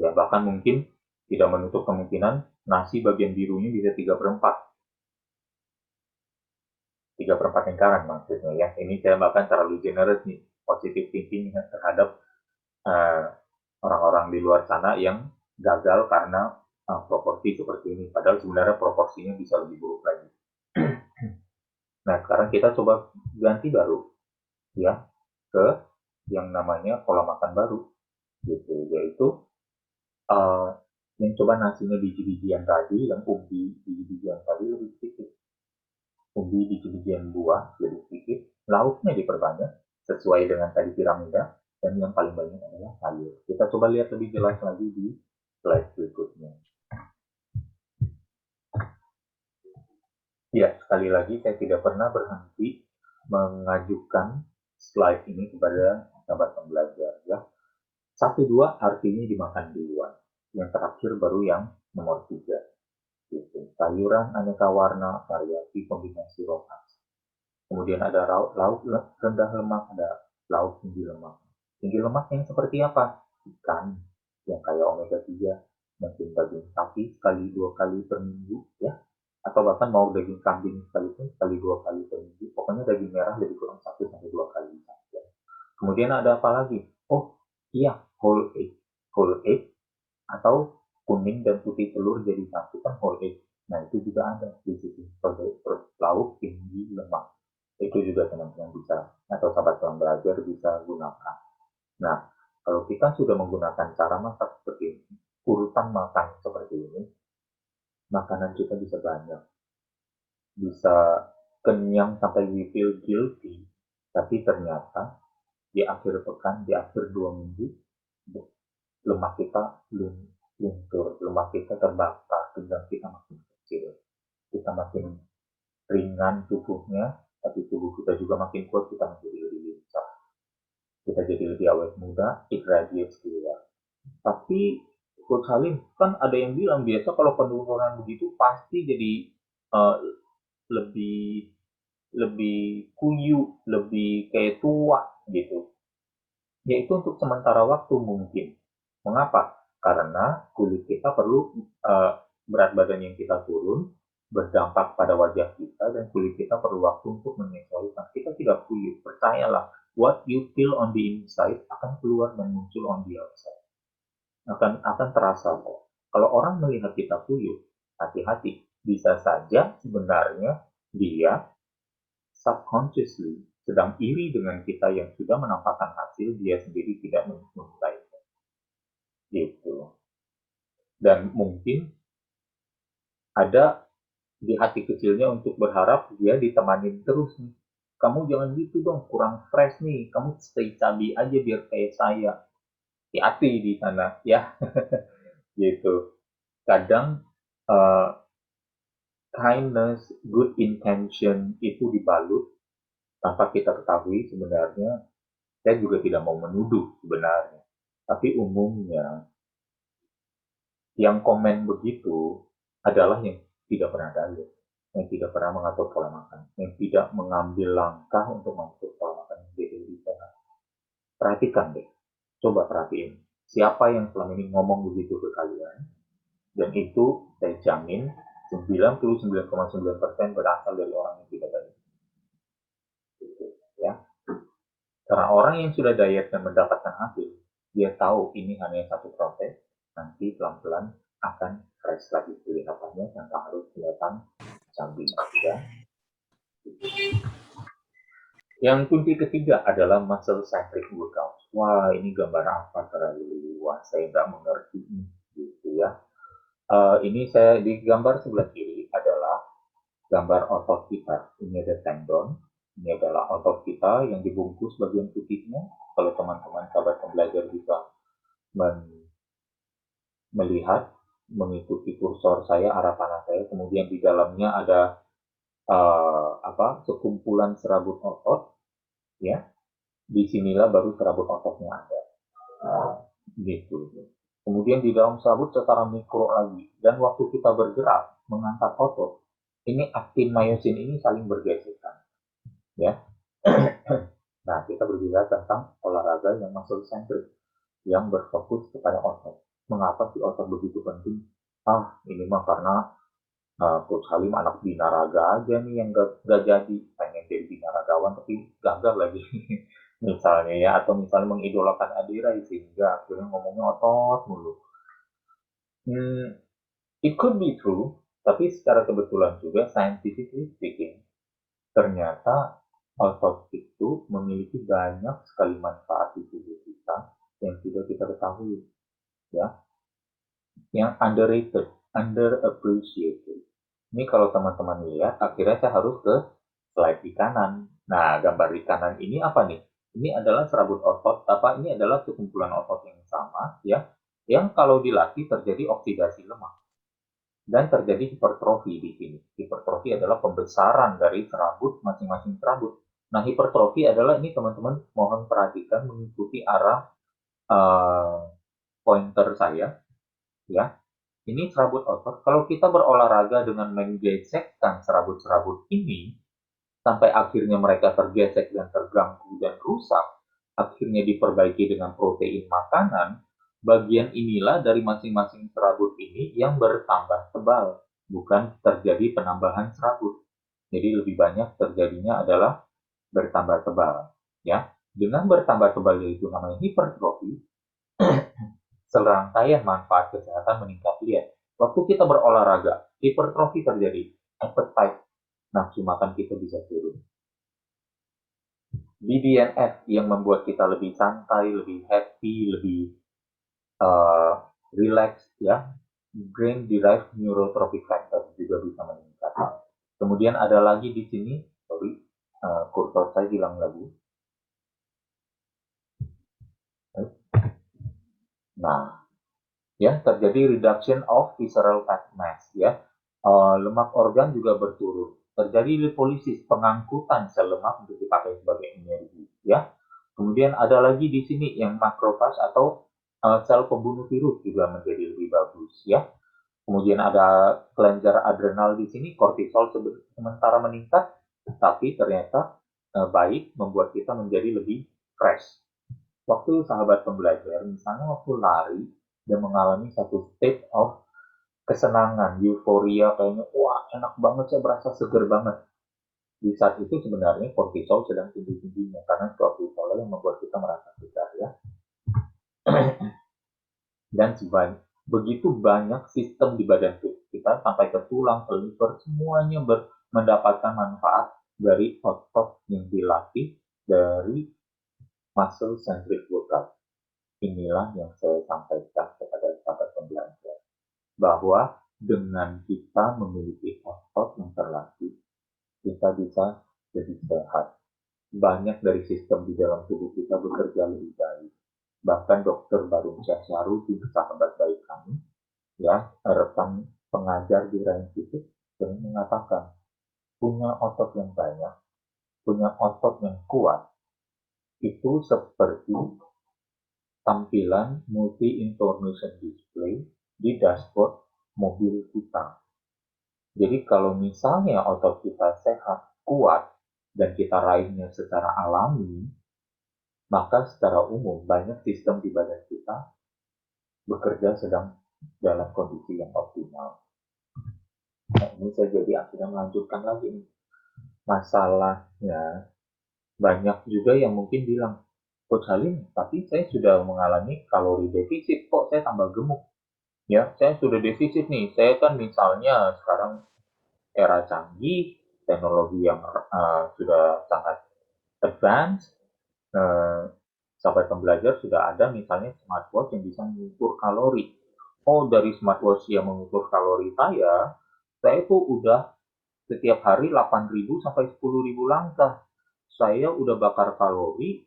Ya, bahkan mungkin tidak menutup kemungkinan nasi bagian birunya bisa 3/4 lingkaran maksudnya ya. Ini saya bahkan terlalu generous nih, positive thinking terhadap orang-orang di luar sana yang gagal karena proporsi seperti ini. Padahal sebenarnya proporsinya bisa lebih buruk lagi. Nah, sekarang kita coba ganti baru ya ke yang namanya pola makan baru gitu, yaitu Yang coba nasinya biji-bijian tadi, yang umbi biji-bijian tadi lebih sedikit. Umbi biji-bijian buah lebih sedikit. Lauknya diperbanyak sesuai dengan tadi piramida. Dan yang paling banyak adalah sayur. Kita coba lihat lebih jelas lagi di slide berikutnya. Ya, sekali lagi saya tidak pernah berhenti mengajukan slide ini kepada sahabat pembelajar. Ya, 1, 2 artinya dimakan duluan. Yang terakhir baru yang nomor 3. Gitu. Sayuran aneka warna, variasi kombinasi rotasi. Kemudian ada lauk rendah lemak, ada lauk tinggi lemak. Tinggi lemak yang seperti apa? Ikan yang kayak omega 3, mungkin daging sapi sekali 2 kali per minggu, ya, atau bahkan mau daging kambing sekalipun sekali 2 kali per minggu. Pokoknya daging merah lebih kurang 1 sampai 2 kali saja. Kemudian ada apa lagi? Oh iya, whole egg atau kuning dan putih telur jadi satu kan whole egg. Nah itu juga ada di situ sebagai lauk tinggi lemak. Itu juga teman-teman bisa atau sahabat belajar bisa gunakan. Nah, kalau kita sudah menggunakan cara masak seperti ini, urutan makan seperti ini, makanan kita bisa banyak. Bisa kenyang sampai we feel guilty, tapi ternyata di akhir pekan, di akhir 2 minggu, lemak kita luntur, lemak kita terbakar, pinggang kita makin kecil, kita makin ringan tubuhnya, tapi tubuh kita juga makin kuat, kita menjadi lebih lincah, kita jadi lebih awet muda, it radiates keluar. Tapi Coach Halim, kan ada yang bilang biasa kalau penurunan begitu pasti jadi uh, lebih lebih kuyu, lebih kayak tua gitu. Yaitu untuk sementara waktu mungkin. Mengapa? Karena kulit kita perlu berat badan yang kita turun berdampak pada wajah kita dan kulit kita perlu waktu untuk menyesuaikan. Kita tidak kuyu, percayalah. What you feel on the inside akan keluar dan muncul on the outside. Akan terasa kok. Kalau orang melihat kita kuyu, hati-hati. Bisa saja sebenarnya dia subconsciously sedang iri dengan kita yang sudah menampakkan hasil, dia sendiri tidak menilai. Gitu. Dan mungkin ada di hati kecilnya untuk berharap dia ditemanin terus nih. Kamu jangan gitu dong, kurang fresh nih. Kamu stay chubby aja biar kayak saya. Hati-hati di sana ya. Gitu. Kadang kindness, good intention itu dibalut tanpa kita ketahui sebenarnya. Saya juga tidak mau menuduh sebenarnya. Tapi umumnya yang komen begitu adalah yang tidak pernah diet, yang tidak pernah mengatur pola makan, yang tidak mengambil langkah untuk mengatur pola makan yang lebih sehat. Perhatikan deh, coba perhatiin siapa yang selama ini ngomong begitu ke kalian, dan itu saya jamin 99,9% berasal dari orang yang tidak diet. Gitu, ya. Karena orang yang sudah diet dan mendapatkan hasil, dia tahu ini hanya satu proses, nanti pelan-pelan akan fresh lagi kelihatannya tanpa harus kelihatan canggih. Ya. Yang kunci ketiga adalah muscle centric workout. Wah, ini gambar apa terlalu luas, saya nggak mengerti gitu ya. Ini saya di gambar sebelah kiri adalah gambar otot kita. Ini ada tendon, ini adalah otot kita yang dibungkus bagian putihnya. Kalau teman-teman sahabat pembelajar bisa melihat, mengikuti kursor saya, arah panah saya, kemudian di dalamnya ada sekumpulan serabut otot, ya. Disinilah baru serabut ototnya ada, gitu. Kemudian di dalam serabut secara mikro lagi, dan waktu kita bergerak mengangkat otot, ini aktin myosin ini saling bergesekan, ya. Nah, kita berbicara tentang olahraga yang muscle centric, yang berfokus kepada otot. Mengapa sih otot begitu penting? Ini mah karena Coach Halim anak binaraga aja nih yang gak jadi, pengen jadi binaragawan tapi gagal lagi. Misalnya ya, atau misalnya mengidolakan Adira sehingga akhirnya ngomongnya otot mulu. It could be true, tapi secara kebetulan juga scientifically speaking, ternyata otot itu memiliki banyak sekali manfaat di tubuh kita yang tidak kita ketahui, ya. yang underrated, underappreciated. Ini kalau teman-teman lihat, akhirnya saya harus ke slide di kanan. Nah, gambar di kanan ini apa nih? Ini adalah serabut otot, ini adalah sekumpulan otot yang sama, ya, yang kalau dilatih terjadi oksidasi lemak dan terjadi hipertrofi di sini. Hipertrofi adalah pembesaran dari serabut masing-masing serabut. Nah, hipertrofi adalah ini teman-teman mohon perhatikan mengikuti arah pointer saya, ya. Ini serabut otot. Kalau kita berolahraga dengan menggesekkan serabut-serabut ini, sampai akhirnya mereka tergesek dan terganggu dan rusak, akhirnya diperbaiki dengan protein makanan, bagian inilah dari masing-masing serabut ini yang bertambah tebal, bukan terjadi penambahan serabut. Jadi lebih banyak terjadinya adalah bertambah tebal. Ya, dengan bertambah tebal yaitu namanya hipertrofi, serangkaian manfaat kesehatan meningkat. Lihat, waktu kita berolahraga, hipertrofi terjadi, appetite, nafsu makan kita bisa turun. BDNF yang membuat kita lebih santai, lebih happy, lebih relax, ya. Brain derived neurotrophic factor juga bisa meningkat. Kemudian ada lagi di sini, sorry, kursor saya hilang lagi. Nah, ya terjadi reduction of visceral fat mass, ya. Lemak organ juga berturun. Terjadi lipolisis, pengangkutan sel lemak untuk dipakai sebagai energi, ya. Kemudian ada lagi di sini yang makrofag atau sel pembunuh virus juga menjadi lebih bagus, ya. Kemudian ada kelenjar adrenal di sini, kortisol sementara meningkat, tapi ternyata baik membuat kita menjadi lebih fresh. Waktu sahabat pembelajar, misalnya waktu lari dan mengalami satu state of kesenangan, euforia, kayaknya wah enak banget, saya berasa seger banget. Di saat itu sebenarnya kortisol sedang tinggi-tingginya karena kortisol yang membuat kita merasa segar, ya. Dan begitu banyak sistem di badan kita sampai ke tulang, ke liver, semuanya mendapatkan manfaat dari otot yang dilatih dari muscle centric workout. Inilah yang saya sampaikan kepada sahabat pembelajar, bahwa dengan kita memiliki otot yang terlatih, kita bisa jadi sehat. Banyak dari sistem di dalam tubuh kita bekerja lebih baik. Bahkan Dokter Barunsyah Syarudi, sahabat baik kami, ya, rekan pengajar di Rain Fisik, sering mengatakan, punya otot yang banyak, punya otot yang kuat, itu seperti tampilan multi-information display di dashboard mobil kita. Jadi kalau misalnya otot kita sehat, kuat, dan kita raihnya secara alami, maka secara umum banyak sistem di badan kita bekerja sedang dalam kondisi yang optimal. Nah, ini saya jadi akhirnya melanjutkan lagi nih. Masalahnya banyak juga yang mungkin bilang, Coach Halim, tapi saya sudah mengalami kalori defisit, kok saya tambah gemuk. Ya, saya sudah defisit nih. Saya kan misalnya sekarang era canggih, teknologi yang sudah sangat advance, sampai pembelajar sudah ada misalnya smartwatch yang bisa mengukur kalori. Oh, dari smartwatch yang mengukur kalori saya itu udah setiap hari 8.000 sampai 10.000 langkah. Saya udah bakar kalori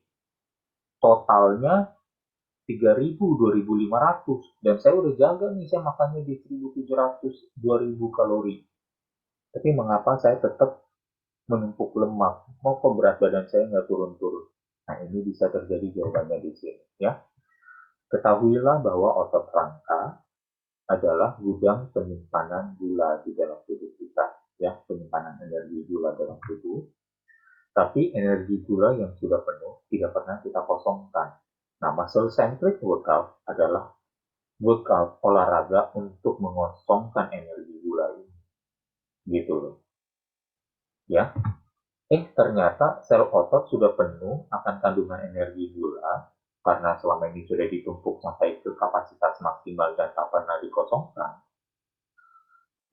totalnya 3.000, 2.500. Dan saya udah jaga nih, saya makannya di 1.700, 2.000 kalori. Tapi mengapa saya tetap menumpuk lemak? Mau kok berat badan saya nggak turun-turun? Nah, ini bisa terjadi jawabannya di sini, ya. Ketahuilah bahwa otot rangka adalah gudang penyimpanan gula di dalam tubuh kita, ya, penyimpanan energi gula dalam tubuh. Tapi energi gula yang sudah penuh tidak pernah kita kosongkan. Nah, muscle centric workout adalah workout olahraga untuk mengosongkan energi gula ini. Gitu loh. Ya. Ternyata sel otot sudah penuh akan kandungan energi gula karena selama ini sudah ditumpuk sampai ke kapasitas maksimal dan tak pernah dikosongkan.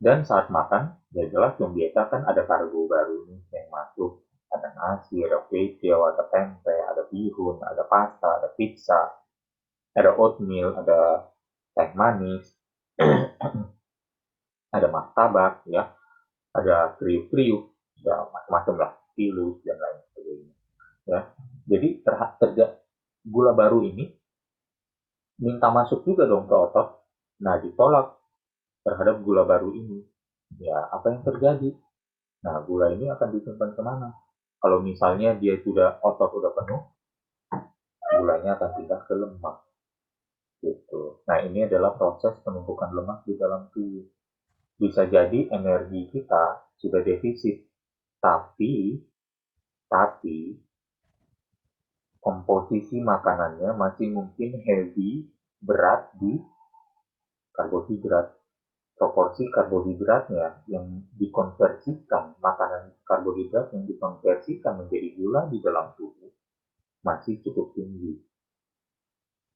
Dan saat makan, ya jelas yang biasa kan ada karbo baru nih yang masuk. Ada nasi, ada kue ada tempe, ada bihun, ada pasta, ada pizza, ada oatmeal, ada teh manis. ada martabak, ya, ada kriuk-kriuk, ya macam-macam lah, pilus dan lain sebagainya. Ya, jadi gula baru ini minta masuk juga dong ke otot. Nah, ditolak terhadap gula baru ini. Ya, apa yang terjadi? Nah, gula ini akan disimpan kemana? Kalau misalnya dia sudah otot udah penuh, gulanya akan pindah ke lemak. Gitu. Nah, ini adalah proses penumpukan lemak di dalam tubuh. Bisa jadi energi kita sudah defisit, tapi komposisi makanannya masih mungkin heavy, berat di karbohidrat. Proporsi karbohidratnya yang dikonversikan, makanan karbohidrat yang dikonversikan menjadi gula di dalam tubuh masih cukup tinggi.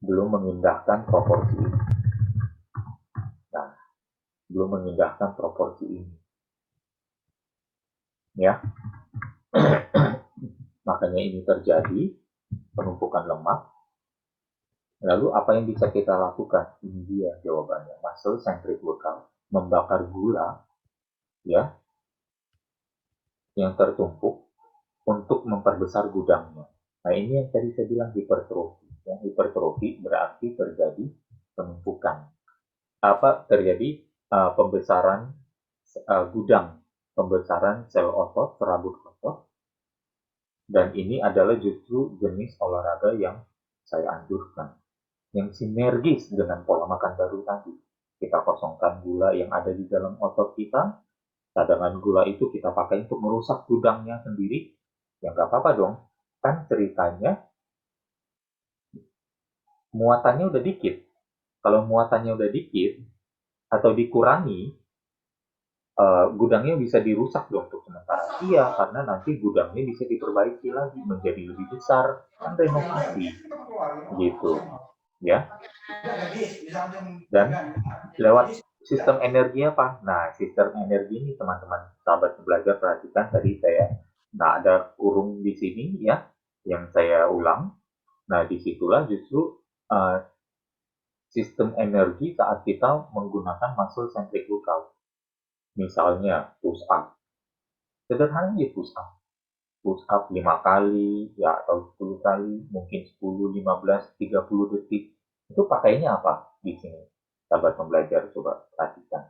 Belum mengindahkan proporsi ini. Nah, belum mengindahkan proporsi ini. Ya, makanya ini terjadi penumpukan lemak. Lalu apa yang bisa kita lakukan? Ini dia jawabannya. Muscle centric workout, membakar gula, ya, yang tertumpuk untuk memperbesar gudangnya. Nah, ini yang tadi saya bilang hipertrofi. Ya, hipertrofi berarti terjadi penumpukan. Terjadi pembesaran gudang, pembesaran sel otot, serabut otot. Dan ini adalah justru jenis olahraga yang saya anjurkan. Yang sinergis dengan pola makan baru tadi. Kita kosongkan gula yang ada di dalam otot kita, cadangan gula itu kita pakai untuk merusak gudangnya sendiri, ya nggak apa-apa dong. Kan ceritanya muatannya udah dikit. Kalau muatannya udah dikit atau dikurangi, gudangnya bisa dirusak dong untuk sementara. Iya, karena nanti gudangnya bisa diperbaiki lagi menjadi lebih besar, kan renovasi, gitu, ya. Dan lewat sistem energi apa? Nah, sistem energi ini teman-teman sahabat belajar perhatikan tadi saya ada kurung di sini ya, yang saya ulang. Nah, disitulah justru sistem energi saat kita menggunakan muscle centric workout. Misalnya push up. Sederhana aja push up. Push up 5 kali ya atau 10 kali, mungkin 10, 15, 30 detik. Itu pakainya apa di sini? Sahabat pembelajar coba perhatikan.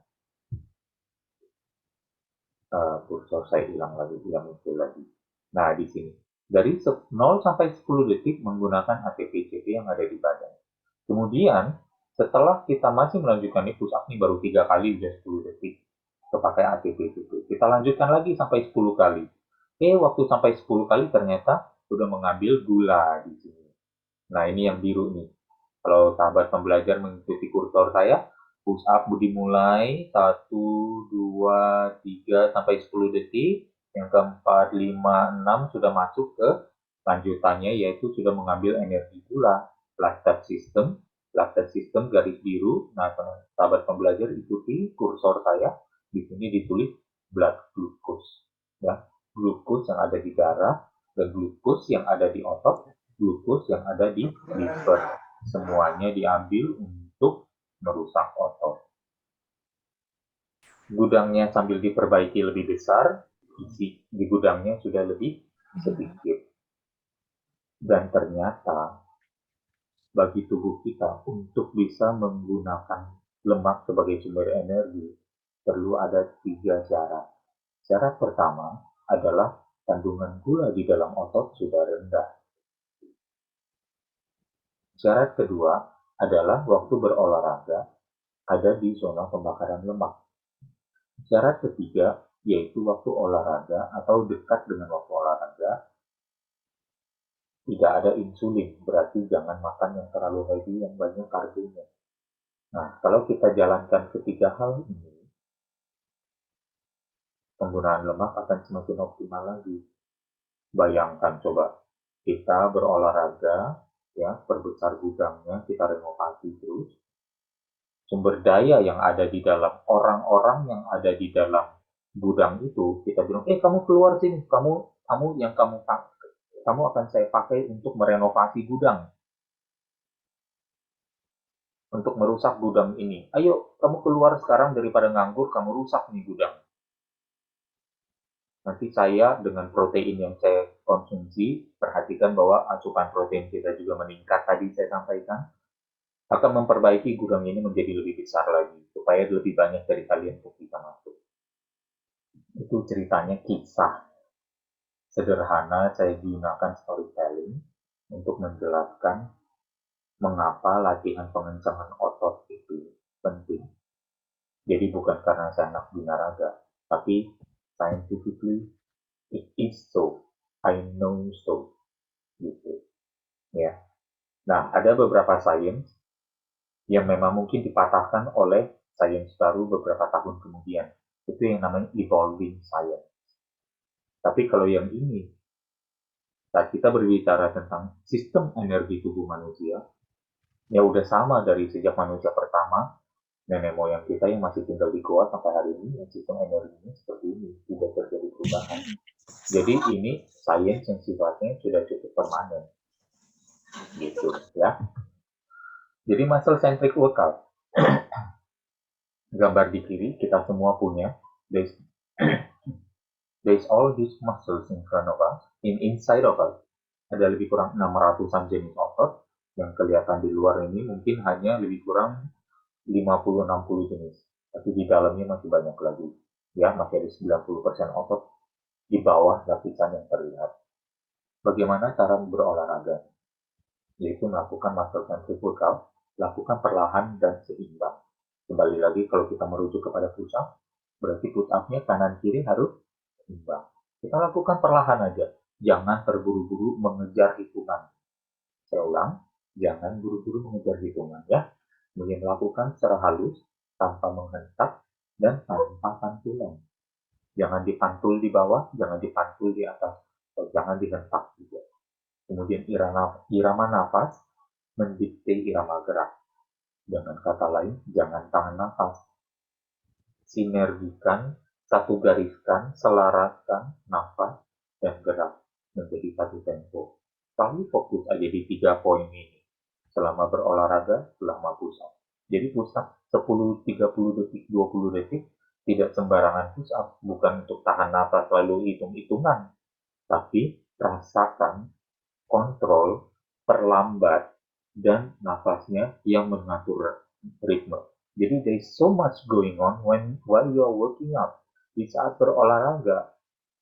Kursor saya hilang muncul lagi. Nah, di sini. Dari 0 sampai 10 detik menggunakan ATP-CP yang ada di badan. Kemudian, setelah kita masih melanjutkan push up nih baru 3 kali udah 10 detik. Kepakai ATP-CP. Kita lanjutkan lagi sampai 10 kali. Waktu sampai 10 kali ternyata sudah mengambil gula di sini. Nah, ini yang biru nih. Kalau sahabat pembelajar mengikuti kursor saya, push up dimulai 1, 2, 3 sampai 10 detik. Yang keempat, 5, 6 sudah masuk ke lanjutannya yaitu sudah mengambil energi gula. Lactate system garis biru. Nah, sahabat pembelajar ikuti kursor saya. Di sini ditulis blood glucose. Ya, glukos yang ada di darah dan glukos yang ada di otot, glukos yang ada di liver. Semuanya diambil untuk merusak otot. Gudangnya sambil diperbaiki lebih besar, isi di gudangnya sudah lebih sedikit. Dan ternyata bagi tubuh kita untuk bisa menggunakan lemak sebagai sumber energi perlu ada 3 syarat. Syarat pertama adalah kandungan gula di dalam otot sudah rendah. Syarat kedua adalah waktu berolahraga ada di zona pembakaran lemak. Syarat ketiga yaitu waktu olahraga atau dekat dengan waktu olahraga tidak ada insulin, berarti jangan makan yang terlalu heavy yang banyak karbonya. Nah, kalau kita jalankan ketiga hal ini, penggunaan lemak akan semakin optimal lagi. Bayangkan coba, kita berolahraga, ya, perbesar gudangnya, kita renovasi terus. Sumber daya yang ada di dalam orang-orang yang ada di dalam gudang itu, kita bilang, kamu keluar sini, kamu akan saya pakai untuk merenovasi gudang. untuk merusak gudang ini. Ayo, kamu keluar sekarang daripada nganggur, kamu rusak nih gudang. Nanti saya dengan protein yang saya konsumsi, perhatikan bahwa asupan protein kita juga meningkat tadi saya sampaikan, akan memperbaiki gudang ini menjadi lebih besar lagi, supaya lebih banyak dari kalian untuk bisa masuk. Itu ceritanya kisah sederhana saya gunakan storytelling untuk menjelaskan mengapa latihan pengencangan otot itu penting. Jadi bukan karena saya anak binaraga, tapi scientifically it is so. I know so. Gitu. Ya. Nah, ada beberapa sains yang memang mungkin dipatahkan oleh sains baru beberapa tahun kemudian. Itu yang namanya evolving science. Tapi kalau yang ini, saat kita berbicara tentang sistem energi tubuh manusia, ya udah sama dari sejak manusia pertama, nenek moyang kita yang masih tinggal di goa sampai hari ini, ya sistem energinya seperti ini, tidak terjadi perubahan. Jadi ini sains yang sifatnya sudah cukup permanen, gitu ya. Jadi muscle centric workout, gambar di kiri kita semua punya. There's all these muscles in front of us, inside of us. Ada lebih kurang 600-an jenis otot, yang kelihatan di luar ini mungkin hanya lebih kurang 50-60 jenis. Tapi di dalamnya masih banyak lagi. Ya, masih ada 90% otot di bawah lapisan yang terlihat. Bagaimana cara berolahraga? Yaitu melakukan muscle centric workout, lakukan perlahan dan seimbang. Kembali lagi kalau kita merujuk kepada push up, berarti push up-nya kanan kiri harus seimbang. Kita lakukan perlahan aja, jangan terburu-buru mengejar hitungan. Saya ulang, jangan buru-buru mengejar hitungan ya. Kemudian lakukan secara halus, tanpa menghentak, dan tanpa pantulan. Jangan dipantul di bawah, jangan dipantul di atas, atau jangan dihentak juga. Kemudian irama nafas mendikte irama gerak. Dengan kata lain, jangan tahan nafas. Sinergikan, satu gariskan, selaraskan nafas dan gerak menjadi satu tempo. Selalu fokus aja di 3 poin ini. Selama berolahraga, selama push up. Jadi push up 10, 30 detik, 20 detik, tidak sembarangan push up, bukan untuk tahan nafas lalu hitung-hitungan. Tapi rasakan, kontrol, perlambat, dan nafasnya yang mengatur ritme. Jadi there's so much going on while you are working out. Di saat berolahraga,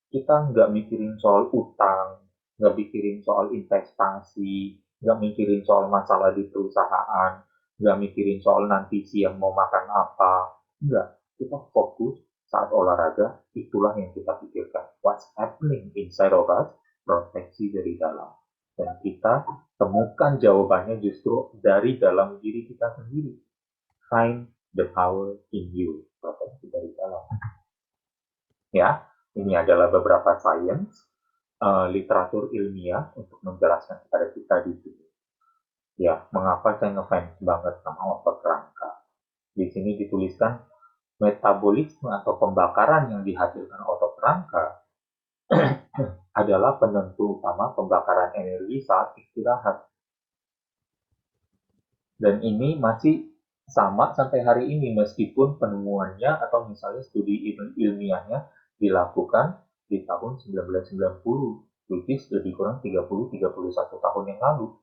kita nggak mikirin soal utang, nggak mikirin soal investasi, nggak mikirin soal masalah di perusahaan, nggak mikirin soal nanti siang mau makan apa. Enggak, kita fokus saat olahraga, itulah yang kita pikirkan. What's happening inside of us, proteksi dari dalam. Dan kita temukan jawabannya justru dari dalam diri kita sendiri. Find the power in you, proteksi dari dalam. Ya, ini adalah beberapa sains, literatur ilmiah untuk menjelaskan kepada kita di sini. Ya, mengapa saya ngefans banget sama otot rangka. Di sini dituliskan metabolisme atau pembakaran yang dihasilkan otot rangka adalah penentu utama pembakaran energi saat istirahat. Dan ini masih sama sampai hari ini meskipun penemuannya atau misalnya studi ilmiahnya dilakukan di tahun 1990, which is lebih kurang 30-31 tahun yang lalu.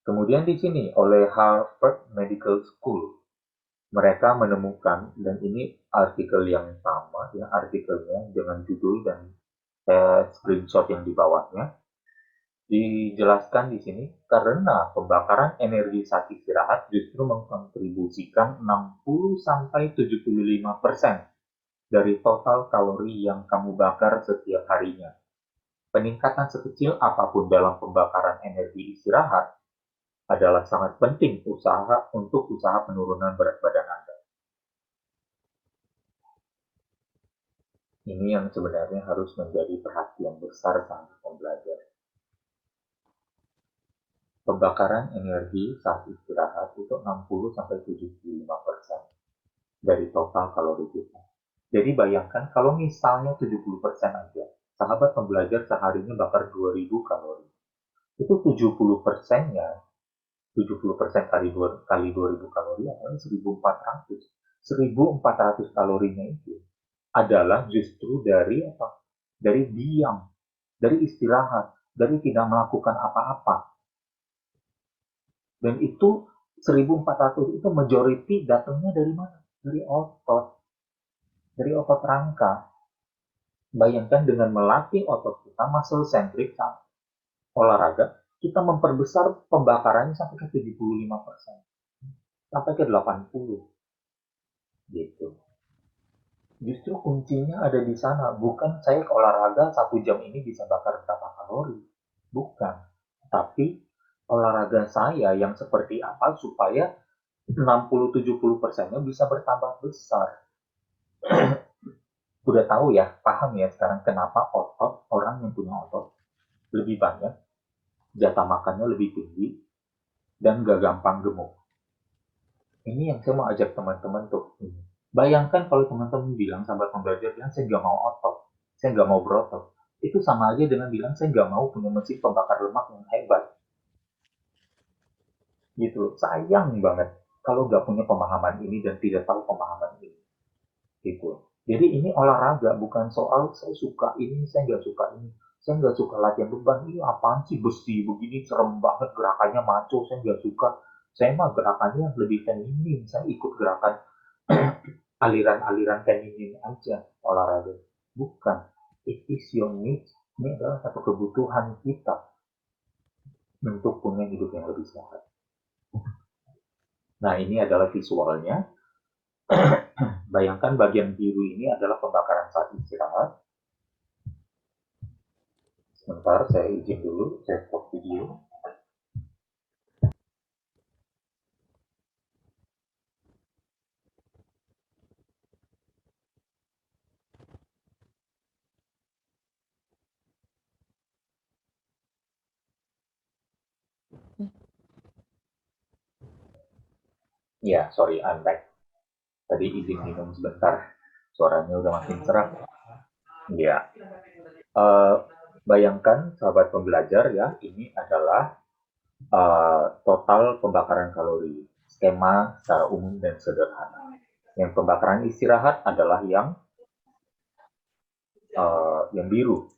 Kemudian di sini oleh Harvard Medical School, mereka menemukan, dan ini artikel yang sama, ya artikelnya dengan judul dan screenshot yang di bawahnya, dijelaskan di sini karena pembakaran energi saat istirahat justru mengkontribusikan 60-75% dari total kalori yang kamu bakar setiap harinya. Peningkatan sekecil apapun dalam pembakaran energi istirahat adalah sangat penting untuk usaha penurunan berat badan Anda. Ini yang sebenarnya harus menjadi perhatian besar saat pembelajar. Pembakaran energi saat istirahat itu 60-75% dari total kalori kita. Jadi bayangkan kalau misalnya 70% aja, sahabat pembelajar seharinya bakar 2000 kalori. Itu 70%-nya 70% kali 2000 kalori adalah 1400. 1400 kalorinya itu adalah justru dari apa? Dari diam, dari istirahat, dari tidak melakukan apa-apa. Dan itu 1400 itu majority datangnya dari mana? Dari otot, dari otot rangka. Bayangkan dengan melatih otot kita, muscle centric olahraga, kita memperbesar pembakarannya sampai ke 75%, sampai ke 80 gitu. Justru kuncinya ada di sana, bukan saya olahraga 1 jam ini bisa bakar berapa kalori, bukan. Tapi olahraga saya yang seperti apa supaya 60-70%-nya bisa bertambah besar. Udah tahu ya, paham ya sekarang kenapa otot, orang yang punya otot lebih banyak, jatah makannya lebih tinggi, dan gak gampang gemuk. Ini yang saya mau ajak teman-teman tuh. Bayangkan kalau teman-teman bilang, sahabat pembelajar bilang, saya nggak mau otot, saya nggak mau berotot. Itu sama aja dengan bilang, saya nggak mau punya mesin pembakar lemak yang hebat. Gitu. Sayang banget kalau nggak punya pemahaman ini dan tidak tahu pemahaman ini. Gitu. Jadi ini olahraga, bukan soal saya suka ini, saya nggak suka ini. Saya nggak suka latihan beban, ini apaan sih besi begini, serem banget gerakannya maco, saya nggak suka. Saya mah gerakannya lebih feminin, saya ikut gerakan aliran-aliran feminin aja olahraga. Bukan, it is your needs. Ini adalah satu kebutuhan kita untuk punya hidup yang lebih sehat. Nah, ini adalah visualnya. Bayangkan bagian biru ini adalah pembakaran saat istirahat. Sebentar, saya izin dulu, saya stop video. Ya, sorry, I'm back. Tadi izin minum sebentar, suaranya udah makin cerah. Ya, bayangkan sahabat pembelajar ya, ini adalah total pembakaran kalori, skema secara umum dan sederhana. Yang pembakaran istirahat adalah yang biru,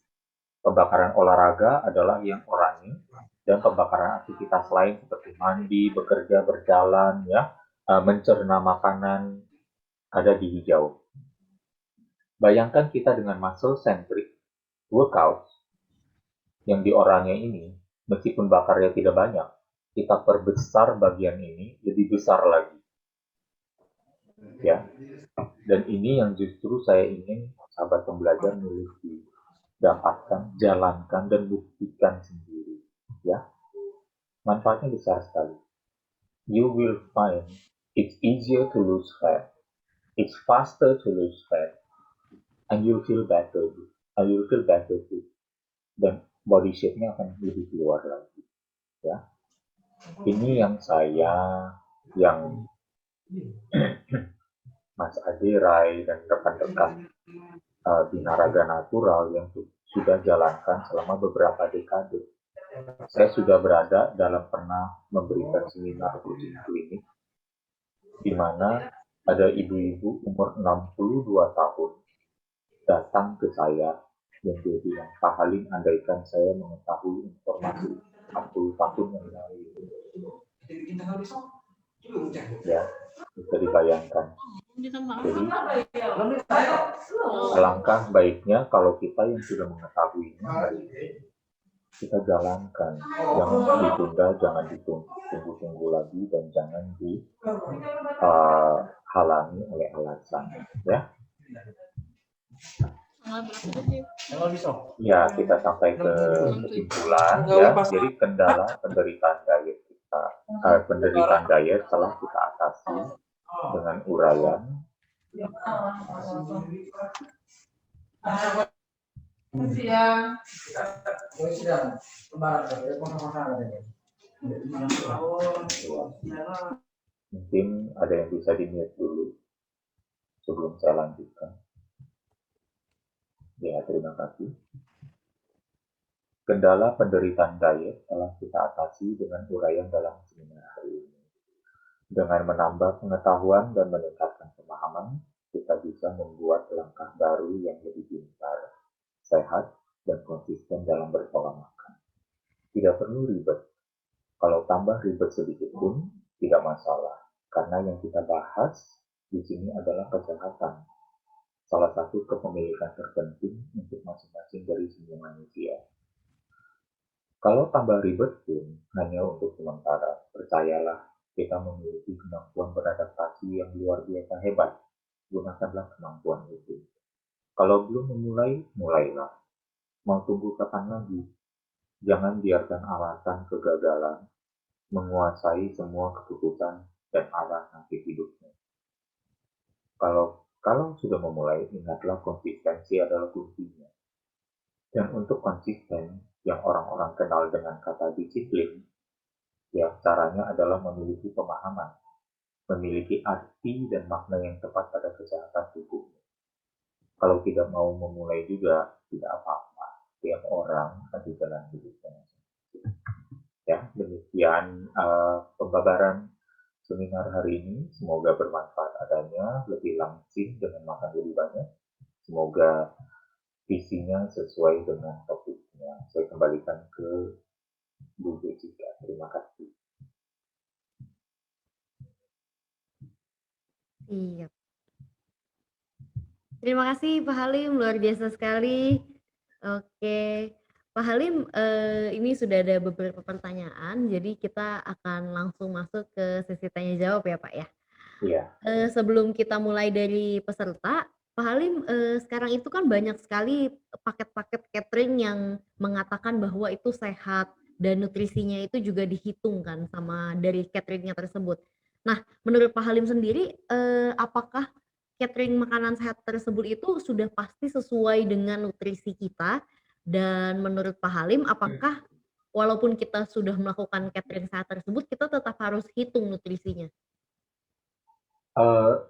pembakaran olahraga adalah yang oranye, dan pembakaran aktivitas lain seperti mandi, bekerja, berjalan, ya, mencerna makanan ada di hijau. Bayangkan kita dengan muscle centric workout yang di oranye ini, meskipun bakarnya tidak banyak, kita perbesar bagian ini lebih besar lagi. Ya, dan ini yang justru saya ingin sahabat pembelajar miliki, dapatkan, jalankan, dan buktikan sendiri. Ya, manfaatnya besar sekali. You will find it's easier to lose fat, it's faster to lose fat, and you feel better, and you feel better too. Dan body shape-nya akan lebih keluar lagi. Ya, ini yang Mas Ade, Rai, dan rekan-rekan Binaraga Natural yang sudah jalankan selama beberapa dekade. Saya sudah berada dalam pernah memberikan seminar coaching klinik di mana ada ibu-ibu umur 62 tahun datang ke saya dan dia bilang, Pak Halim, andaikan saya mengetahui informasi 40 tahun yang lalu. Ya, bisa dibayangkan. Jadi, alangkah baiknya kalau kita yang sudah mengetahuinya hari ini, kita jalankan. Jangan ditunda, jangan ditunggu-tunggu lagi, dan jangan dihalangi oleh alasan. Ya. Ya, kita sampai ke kesimpulan. Ya, jadi kendala penderitaan diet kita, penderitaan diet telah kita atasi dengan uraian. Mungkin ada yang bisa di-mute dulu sebelum saya lanjutkan. Ya, terima kasih. Kendala penderitaan diet telah kita atasi dengan uraian dalam seminar hari ini. Dengan menambah pengetahuan dan meningkatkan pemahaman, kita bisa membuat langkah baru yang lebih pintar, sehat, dan konsisten dalam berpola makan. Tidak perlu ribet. Kalau tambah ribet sedikit pun tidak masalah, karena yang kita bahas di sini adalah kesehatan, salah satu kepemilikan terpenting untuk masing-masing dari semua manusia. Kalau tambah ribet pun hanya untuk sementara, percayalah kita memiliki kemampuan beradaptasi yang luar biasa hebat. Gunakanlah kemampuan itu. Kalau belum memulai, mulailah. Mau tunggu kapan lagi? Jangan biarkan alasan kegagalan menguasai semua keputusan dan arah nasib hidupnya. Kalau sudah memulai, ingatlah konsistensi adalah kuncinya. Dan untuk konsisten, yang orang-orang kenal dengan kata disiplin, ya caranya adalah memiliki pemahaman, memiliki arti dan makna yang tepat pada kesehatan tubuh. Kalau tidak mau memulai juga, tidak apa-apa. Tiap orang ada jalan hidupnya. Ya, demikian pembabaran seminar hari ini. Semoga bermanfaat adanya, lebih langsing dengan makan lebih banyak. Semoga visinya sesuai dengan topiknya. Saya kembalikan ke Bu Jessica. Terima kasih. Iya. Terima kasih Pak Halim, luar biasa sekali. Oke, Pak Halim, ini sudah ada beberapa pertanyaan, jadi kita akan langsung masuk ke sesi tanya jawab ya Pak ya. Iya, Sebelum kita mulai dari peserta, Pak Halim, sekarang itu kan banyak sekali paket-paket catering yang mengatakan bahwa itu sehat dan nutrisinya itu juga dihitung kan sama dari cateringnya tersebut. Nah, menurut Pak Halim sendiri, apakah catering makanan sehat tersebut itu sudah pasti sesuai dengan nutrisi kita? Dan menurut Pak Halim, apakah walaupun kita sudah melakukan catering sehat tersebut, kita tetap harus hitung nutrisinya?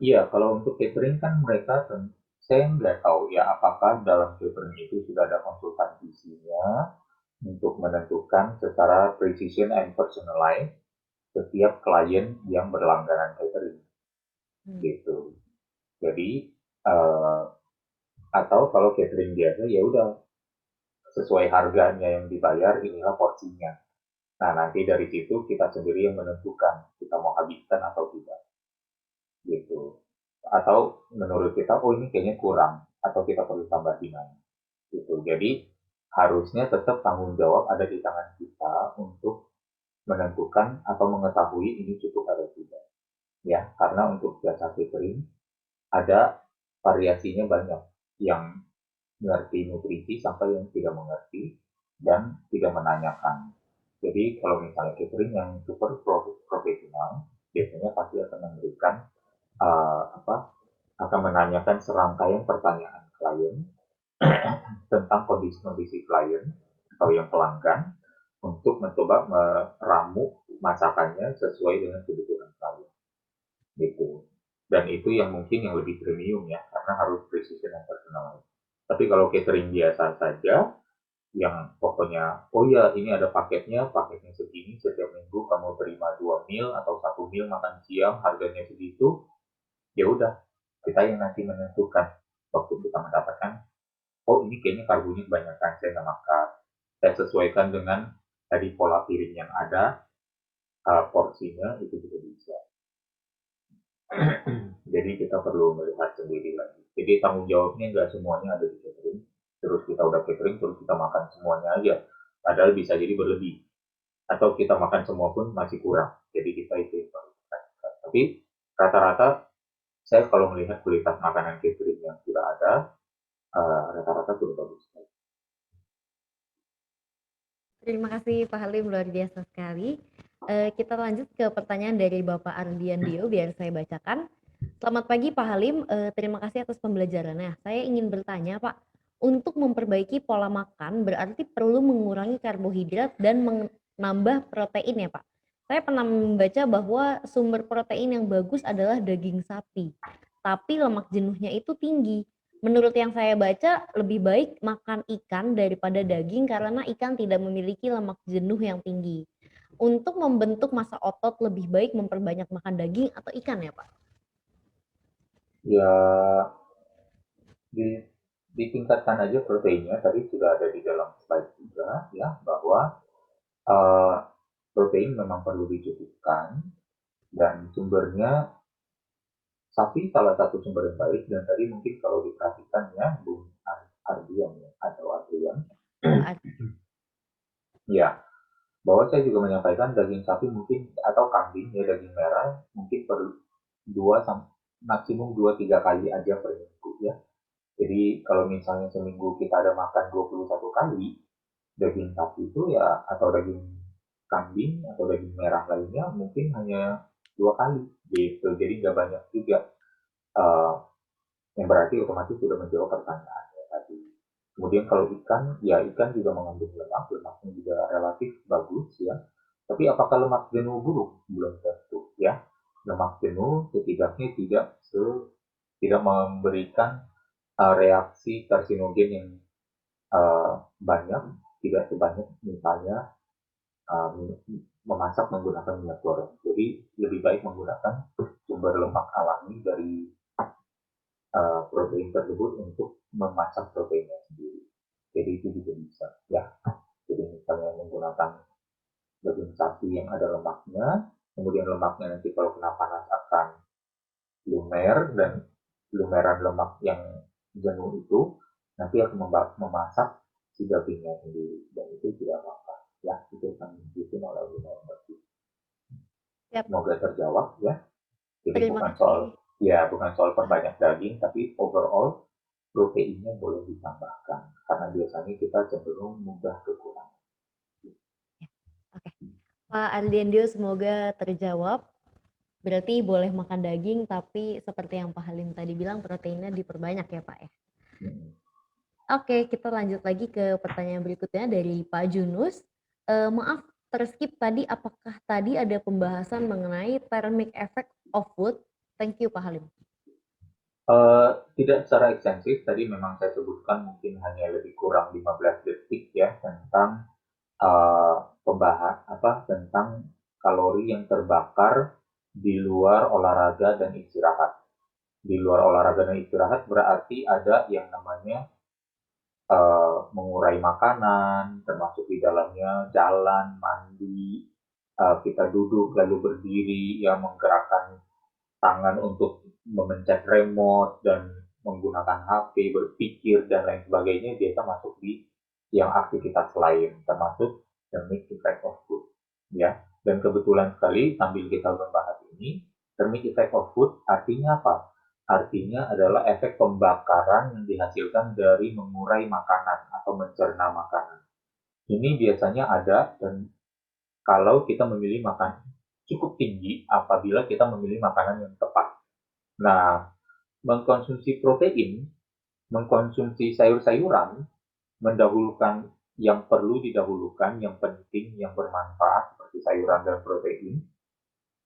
iya, kalau untuk catering kan mereka, saya nggak tahu ya apakah dalam catering itu sudah ada konsultan gizinya untuk menentukan secara precision and personalized setiap klien yang berlangganan catering gitu. Jadi uh, atau kalau catering biasa ya udah sesuai harganya yang dibayar inilah porsinya. Nah nanti dari situ kita sendiri yang menentukan kita mau habiskan atau tidak gitu. Atau menurut kita oh ini kayaknya kurang atau kita perlu tambahin gitu. Jadi harusnya tetap tanggung jawab ada di tangan kita untuk menentukan atau mengetahui ini cukup atau tidak ya karena untuk jasa catering ada variasinya banyak yang mengerti nutrisi sampai yang tidak mengerti dan tidak menanyakan. Jadi kalau misalnya catering yang super profesional biasanya pasti akan memberikan apa akan menanyakan serangkaian pertanyaan klien tentang kondisi-kondisi klien atau yang pelanggan untuk mencoba meramu masakannya sesuai dengan kebutuhan klien gitu. Dan itu yang mungkin yang lebih premium ya karena harus precision dan personal. Tapi kalau catering biasa saja yang pokoknya oh ya ini ada paketnya segini setiap minggu kamu terima 2 meal atau 1 meal makan siang harganya segitu ya udah kita yang nanti menentukan waktu kita mendapatkan oh ini kayaknya karbonya kebanyakan saya nggak makan saya sesuaikan dengan tadi pola piring yang ada porsinya itu juga bisa. Jadi kita perlu melihat sendiri lagi. Jadi tanggung jawabnya nggak semuanya ada di catering. Terus kita udah catering, terus kita makan semuanya aja. Padahal bisa jadi berlebih. Atau kita makan semua pun masih kurang. Jadi kita itu yang perlu kita. Tapi rata-rata saya kalau melihat kualitas makanan catering yang sudah ada, rata-rata sudah bagus. Terima kasih Pak Halim, luar biasa sekali. Kita lanjut ke pertanyaan dari Bapak Ardian Dio, biar saya bacakan. Selamat pagi Pak Halim, terima kasih atas pembelajarannya. Saya ingin bertanya Pak, untuk memperbaiki pola makan berarti perlu mengurangi karbohidrat dan menambah protein ya Pak? Saya pernah membaca bahwa sumber protein yang bagus adalah daging sapi, tapi lemak jenuhnya itu tinggi. Menurut yang saya baca, lebih baik makan ikan daripada daging karena ikan tidak memiliki lemak jenuh yang tinggi. Untuk membentuk massa otot lebih baik memperbanyak makan daging atau ikan ya, Pak? Ya, di, ditingkatkan aja proteinnya, tadi sudah ada di dalam slide juga ya, bahwa uh, protein memang perlu dicukupkan, dan sumbernya sapi salah satu sumber yang baik, dan tadi mungkin kalau diperhatikan ya, Bung Ardian ya, atau Adrian, Pak. ya, bahwa saya juga menyampaikan daging sapi mungkin atau kambing ya, daging merah mungkin perlu maksimum 2-3 kali aja per minggu ya. Jadi kalau misalnya seminggu kita ada makan 21 kali daging sapi itu ya, atau daging kambing atau daging merah lainnya mungkin hanya 2 kali gitu. Jadi nggak banyak juga. Uh, yang berarti otomatis sudah menjawab pertanyaannya tadi. Kemudian kalau ikan, ya ikan juga mengandung lemak, lemaknya juga relatif bagus ya. Tapi apakah lemak jenuh buruk? Belum tentu ya. Lemak jenuh setidaknya tidak memberikan reaksi karsinogen yang banyak, tidak sebanyak misalnya memasak menggunakan minyak goreng. Jadi lebih baik menggunakan sumber lemak alami dari protein tersebut untuk memasak proteinnya sendiri. Jadi itu juga bisa ya. Jadi misalnya menggunakan daging sapi yang ada lemaknya, kemudian lemaknya nanti kalau kena panas akan lumer, dan lumeran lemak yang jenuh itu nanti akan memasak si dagingnya sendiri, dan itu tidak apa-apa ya. Itu akan dibikin oleh lumer. Siap, Semoga terjawab ya. Jadi terima kasih. bukan soal perbanyak daging, tapi overall proteinnya boleh ditambahkan karena biasanya kita cenderung mudah kekurangan. Oke, Pak Ardiandio semoga terjawab. Berarti boleh makan daging, tapi seperti yang Pak Halim tadi bilang proteinnya diperbanyak ya Pak ya. Oke, kita lanjut lagi ke pertanyaan berikutnya dari Pak Junus. Maaf terskip tadi, apakah tadi ada pembahasan mengenai thermic effect of food? Thank you Pak Halim. Tidak secara ekstensif, tadi memang saya sebutkan mungkin hanya lebih kurang 15 detik ya tentang tentang kalori yang terbakar di luar olahraga dan istirahat. Di luar olahraga dan istirahat berarti ada yang namanya mengurai makanan, termasuk di dalamnya jalan, mandi, kita duduk lalu berdiri, ya menggerakkan tangan untuk memencet remote dan menggunakan HP, berpikir dan lain sebagainya, biasa masuk di yang aktivitas lain, termasuk thermic effect of food. Ya, dan kebetulan sekali sambil kita membahas ini, thermic effect of food artinya apa? Artinya adalah efek pembakaran yang dihasilkan dari mengurai makanan atau mencerna makanan. Ini biasanya ada, dan kalau kita memilih makan cukup tinggi apabila kita memilih makanan yang tepat. Nah, mengkonsumsi protein, mengkonsumsi sayur-sayuran, mendahulukan yang perlu didahulukan, yang penting, yang bermanfaat seperti sayuran dan protein,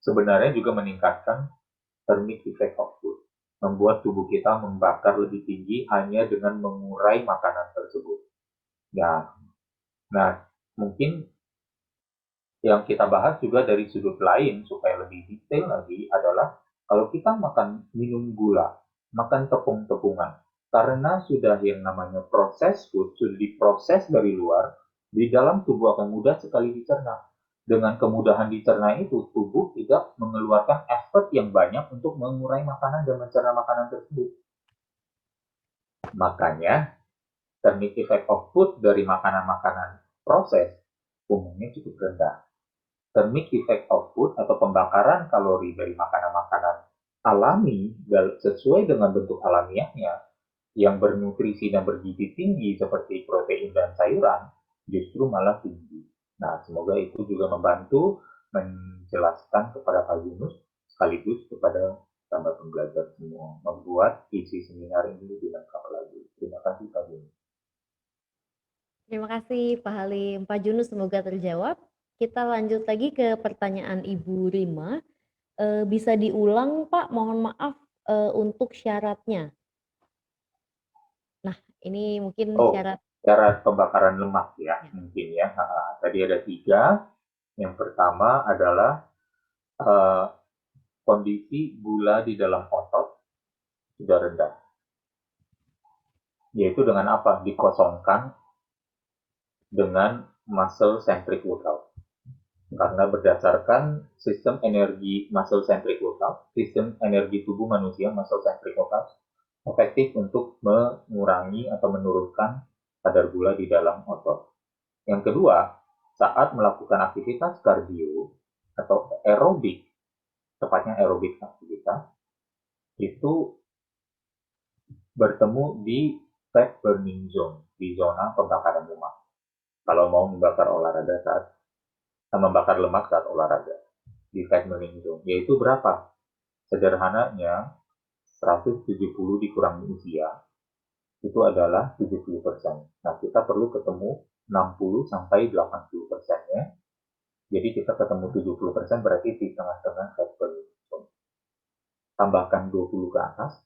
sebenarnya juga meningkatkan thermic effect of food, membuat tubuh kita membakar lebih tinggi hanya dengan mengurai makanan tersebut. Nah, mungkin yang kita bahas juga dari sudut lain supaya lebih detail lagi adalah kalau kita minum gula, makan tepung-tepungan, karena sudah yang namanya proses food, sudah diproses dari luar, di dalam tubuh akan mudah sekali dicerna. Dengan kemudahan dicerna itu, tubuh tidak mengeluarkan effort yang banyak untuk mengurai makanan dan mencerna makanan tersebut. Makanya, thermic effect of food dari makanan-makanan proses umumnya cukup rendah. Thermic effect of food atau pembakaran kalori dari makanan-makanan alami sesuai dengan bentuk alamiahnya yang bernutrisi dan bergizi tinggi seperti protein dan sayuran justru malah tinggi. Nah, semoga itu juga membantu menjelaskan kepada Pak Yunus sekaligus kepada sahabat pembelajar semua membuat isi seminar ini lebih lengkap lagi. Terima kasih Pak Yunus. Terima kasih Pak Halim. Pak Junus semoga terjawab. Kita lanjut lagi ke pertanyaan Ibu Rima. Bisa diulang Pak, mohon maaf untuk syaratnya. Nah, ini mungkin Oh, syarat cara pembakaran lemak ya, ya. mungkin ya. Tadi ada 3. Yang pertama adalah eh, kondisi gula di dalam otot sudah rendah. Yaitu dengan apa? Dikosongkan dengan muscle centric workout. Karena berdasarkan sistem energi muscle centric workout, sistem energi tubuh manusia muscle centric workout efektif untuk mengurangi atau menurunkan kadar gula di dalam otot. Yang kedua, saat melakukan aktivitas kardio atau aerobik, tepatnya aerobik aktivitas, itu bertemu di fat burning zone, di zona pembakaran lemak. Kalau mau membakar lemak saat olahraga di fat burning zone, yaitu berapa? Sederhananya 170 dikurangi usia itu adalah 70%. Nah, kita perlu ketemu 60 sampai 80%-nya. Jadi kita ketemu 70% berarti di tengah-tengah fat burning zone. Tambahkan 20 ke atas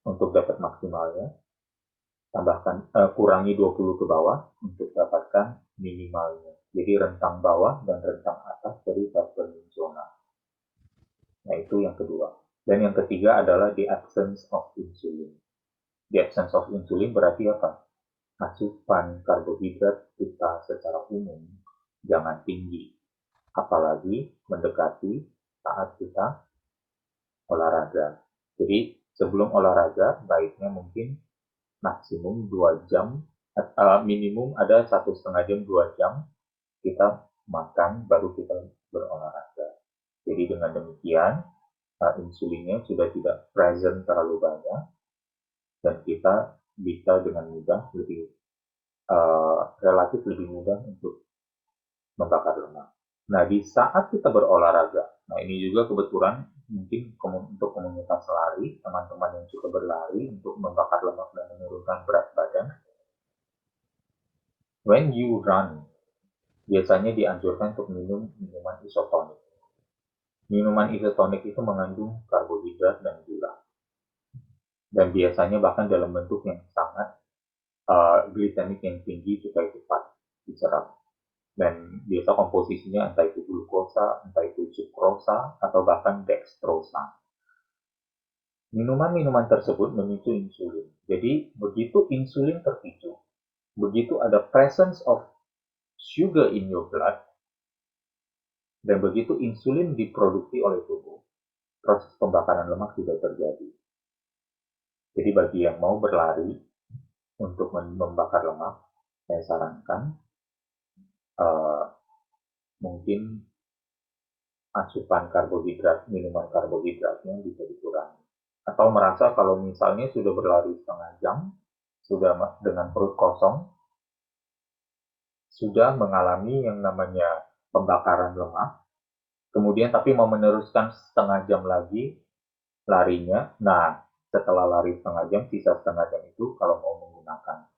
untuk dapat maksimalnya. Kurangi 20 ke bawah untuk dapatkan minimalnya. Jadi rentang bawah dan rentang atas dari fat burning zona. Nah, itu yang kedua. Dan yang ketiga adalah the absence of insulin. The absence of insulin berarti apa? Asupan karbohidrat kita secara umum jangan tinggi. Apalagi mendekati saat kita olahraga. Jadi sebelum olahraga baiknya mungkin maksimum 2 jam, minimum ada 1,5 jam 2 jam kita makan baru kita berolahraga. Jadi dengan demikian insulinnya sudah tidak present terlalu banyak dan kita bisa dengan mudah relatif lebih mudah untuk membakar lemak. Nah, di saat kita berolahraga, nah ini juga kebetulan mungkin untuk komunitas lari, teman-teman yang suka berlari untuk membakar lemak dan menurunkan berat badan, when you run, biasanya dianjurkan untuk minum minuman isotonik. Minuman isotonik itu mengandung karbohidrat dan gula. Dan biasanya bahkan dalam bentuk yang sangat glisemik yang tinggi supaya cepat diserap. Dan biasa komposisinya entah itu glukosa, entah itu sukrosa, atau bahkan dextrosa. Minuman-minuman tersebut memicu insulin. Jadi begitu insulin terpicu, begitu ada presence of sugar in your blood, dan begitu insulin diproduksi oleh tubuh, proses pembakaran lemak sudah terjadi. Jadi bagi yang mau berlari untuk membakar lemak, saya sarankan mungkin asupan karbohidrat, minuman karbohidratnya bisa dikurangi. Atau merasa kalau misalnya sudah berlari setengah jam, sudah dengan perut kosong, sudah mengalami yang namanya pembakaran lemak, kemudian tapi mau meneruskan setengah jam lagi larinya, nah setelah lari setengah jam, sisa setengah jam itu kalau mau menggunakan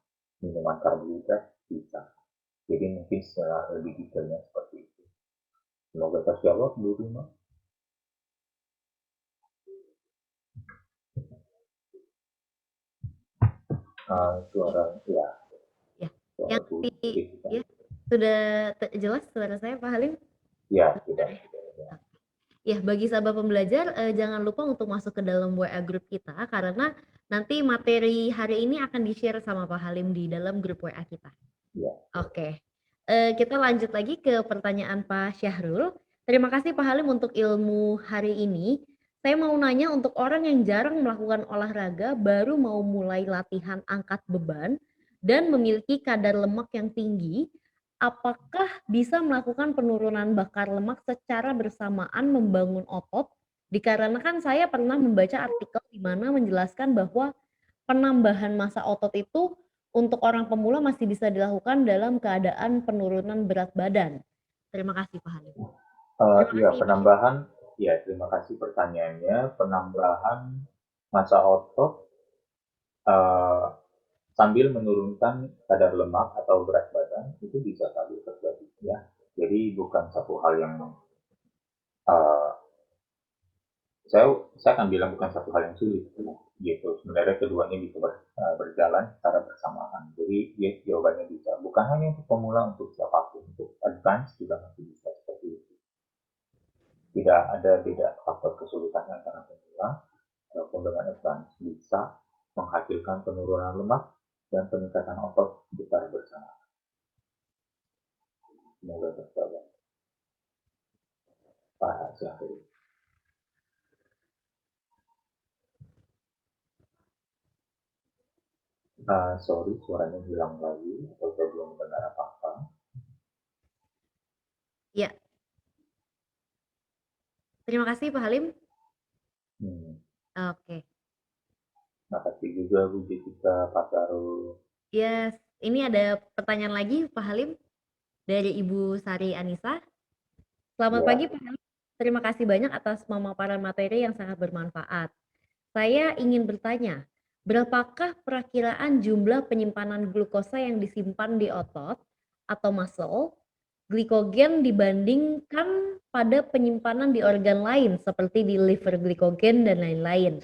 minuman karbohidrat bisa. Jadi mungkin secara lebih detailnya seperti itu. Semoga terjawab, Bu Rima. Suara, ya, Ya. suara Yang Bu ya, sudah jelas suara saya, Pak Halim? Ya, sudah. Ya, bagi sahabat pembelajar, jangan lupa untuk masuk ke dalam WA grup kita karena nanti materi hari ini akan di-share sama Pak Halim di dalam grup WA kita. Ya. Oke. Kita lanjut lagi ke pertanyaan Pak Syahrul. Terima kasih Pak Halim untuk ilmu hari ini. Saya mau nanya untuk orang yang jarang melakukan olahraga, baru mau mulai latihan angkat beban dan memiliki kadar lemak yang tinggi, apakah bisa melakukan penurunan bakar lemak secara bersamaan membangun otot? Dikarenakan saya pernah membaca artikel di mana menjelaskan bahwa penambahan massa otot itu untuk orang pemula masih bisa dilakukan dalam keadaan penurunan berat badan. Terima kasih Pak Halim. Terima Ya, kasih Pak Syed. penambahan, ya terima kasih pertanyaannya. Penambahan massa otot sambil menurunkan kadar lemak atau berat badan itu bisa sambil terjadi ya. Jadi bukan satu hal yang uh, saya akan bilang bukan satu hal yang sulit gitu. Sebenarnya keduanya bisa berjalan secara bersamaan. Jadi ya, jawabannya bisa. Bukan hanya untuk pemula, untuk siapapun, untuk advance juga masih bisa seperti itu. Tidak ada beda faktor kesulitan antara pemula ataupun dengan advance, bisa menghasilkan penurunan lemak dan peningkatan otot secara bersama. Semoga terjawab. Pak Syahri. Sorry, suaranya hilang lagi atau saya belum mendengar apa-apa. Ya, terima kasih Pak Halim. Oke. Makasih juga Bu Jessica, Pak Sarul. Yes, ini ada pertanyaan lagi Pak Halim dari Ibu Sari Anissa. Selamat Ya, pagi Pak Halim. Terima kasih banyak atas pemaparan materi yang sangat bermanfaat. Saya ingin bertanya, berapakah perakiraan jumlah penyimpanan glukosa yang disimpan di otot atau muscle glikogen dibandingkan pada penyimpanan di organ lain seperti di liver glikogen dan lain-lain?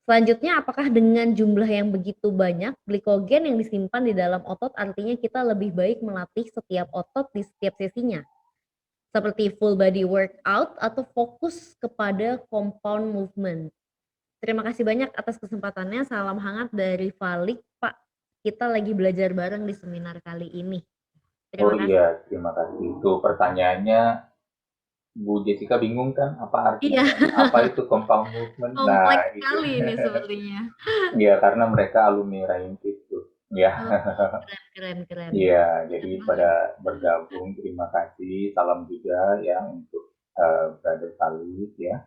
Selanjutnya, apakah dengan jumlah yang begitu banyak glikogen yang disimpan di dalam otot artinya kita lebih baik melatih setiap otot di setiap sesinya? Seperti full body workout atau fokus kepada compound movement? Terima kasih banyak atas kesempatannya. Salam hangat dari Valik, Pak. Kita lagi belajar bareng di seminar kali ini. oh Terima kasih. iya, terima kasih. Itu pertanyaannya Bu Jessica bingung kan apa Iya, artinya? Apa itu compound movement? Nah, kompleks itu. sekali ini sepertinya. Ya, karena mereka alumni Raintis tuh. Ya, Oh, keren, keren, keren. iya. Jadi Banyak banget. pada bergabung, terima kasih. Salam juga ya untuk Brother Salih ya.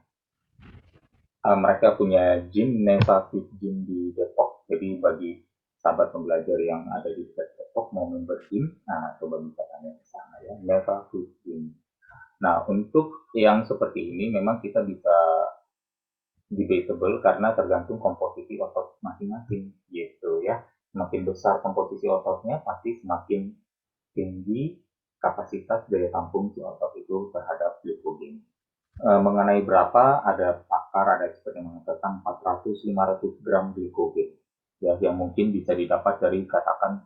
Mereka punya gym, Neva Fit Gym di Depok. Jadi bagi sahabat pembelajar yang ada di dekat Depok mau member gym, nah coba bisa tanya ke sana ya, Neva Fit Gym. Nah, untuk yang seperti ini memang kita bisa debatable karena tergantung komposisi otot masing-masing gitu ya. Semakin besar komposisi ototnya pasti semakin tinggi kapasitas daya tampung si otot itu terhadap glikogen. Mengenai berapa, ada pakar, ada expert yang mengatakan 400-500 gram glikogen ya, yang mungkin bisa didapat dari katakan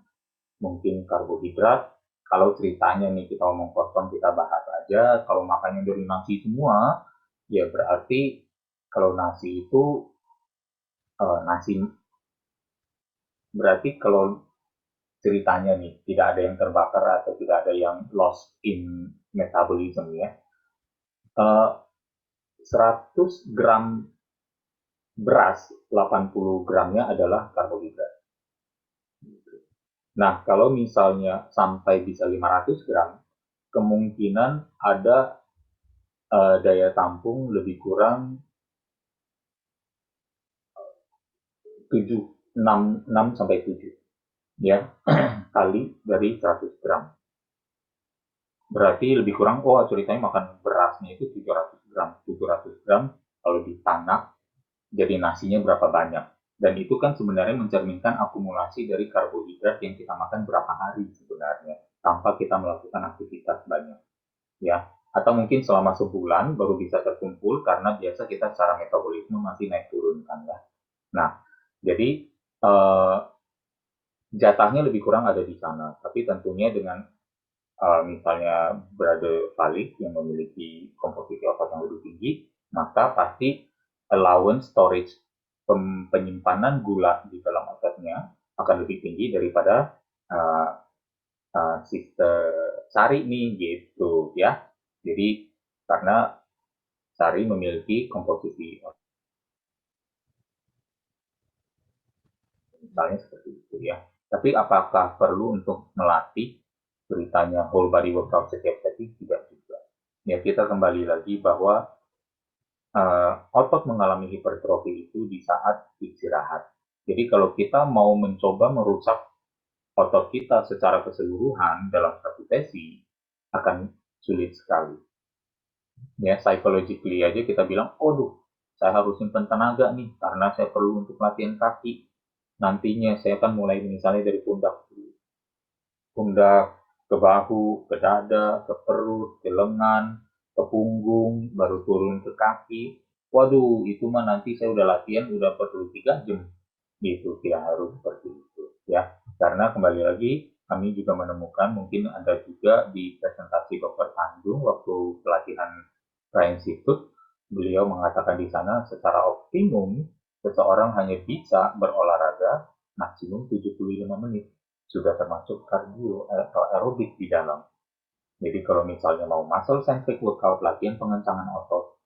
mungkin karbohidrat. Kalau ceritanya nih kita ngomong kosong, kita bahas aja, kalau makannya dari nasi semua ya berarti kalau nasi itu nasi berarti kalau ceritanya nih tidak ada yang terbakar atau tidak ada yang lost in metabolism ya, 100 gram beras 80 gramnya adalah karbohidrat. Nah, kalau misalnya sampai bisa 500 gram, kemungkinan ada daya tampung lebih kurang 7, 6 sampai 7 ya, kali dari 100 gram. Berarti lebih kurang, oh ceritanya makan berasnya itu 700 gram. 700 gram kalau ditanak jadi nasinya berapa banyak. Dan itu kan sebenarnya mencerminkan akumulasi dari karbohidrat yang kita makan berapa hari sebenarnya, tanpa kita melakukan aktivitas banyak. Ya, atau mungkin selama sebulan baru bisa terkumpul karena biasa kita secara metabolisme masih naik turun kan ya. Nah, jadi jatahnya lebih kurang ada di sana, tapi tentunya dengan misalnya Brother Valik yang memiliki komposisi otot yang lebih tinggi, maka pasti allowance storage penyimpanan gula di dalam ototnya akan lebih tinggi daripada uh, Sister Sari nih gitu ya. Jadi karena Sari memiliki komposisi misalnya seperti itu ya. Tapi apakah perlu untuk melatih beritanya whole body workout setiap sesi? Tidak juga. Ya kita kembali lagi bahwa otot mengalami hipertrofi itu di saat istirahat. Jadi kalau kita mau mencoba merusak otot kita secara keseluruhan dalam satu sesi, akan sulit sekali. Ya, psychologically aja kita bilang, oh duh, saya harus simpan tenaga nih, karena saya perlu untuk latihan kaki. Nantinya saya akan mulai misalnya dari pundak, pundak ke bahu, ke dada, ke perut, ke lengan, ke punggung, baru turun ke kaki. waduh itu mah nanti saya udah latihan udah 43 jam gitu, tidak harus seperti itu ya. Karena kembali lagi kami juga menemukan mungkin ada juga di presentasi Dr. Tanjung waktu pelatihan Institute, beliau mengatakan di sana secara optimum seseorang hanya bisa berolahraga maksimum 75 menit, sudah termasuk kardio atau aerobik di dalam. Jadi kalau misalnya mau muscle centric workout, latihan pengencangan otot,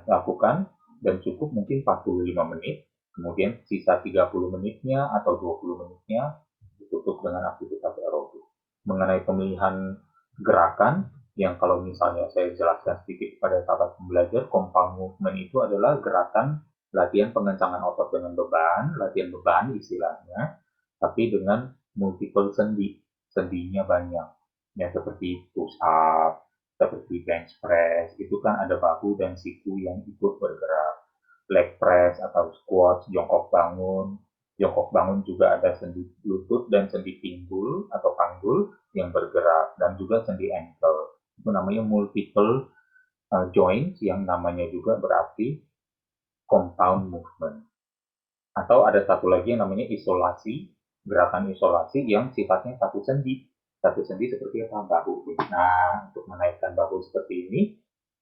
lakukan dan cukup mungkin 45 menit, kemudian sisa 30 menitnya atau 20 menitnya ditutup dengan aktivitas aerobik. Mengenai pemilihan gerakan, yang kalau misalnya saya jelaskan sedikit pada sahabat pembelajar, compound movement itu adalah gerakan latihan pengencangan otot dengan beban, latihan beban istilahnya, tapi dengan multiple sendi, sendinya banyak. Ya seperti push up, seperti bench press, itu kan ada bahu dan siku yang ikut bergerak. Leg press atau squat, jongkok bangun. Jongkok bangun juga ada sendi lutut dan sendi pinggul atau panggul yang bergerak, dan juga sendi ankle. Itu namanya multiple joints, yang namanya juga berarti compound movement. Atau ada satu lagi yang namanya isolasi, gerakan isolasi yang sifatnya satu sendi. Satu sendi seperti apa? Bahu. Nah, untuk menaikkan bahu seperti ini,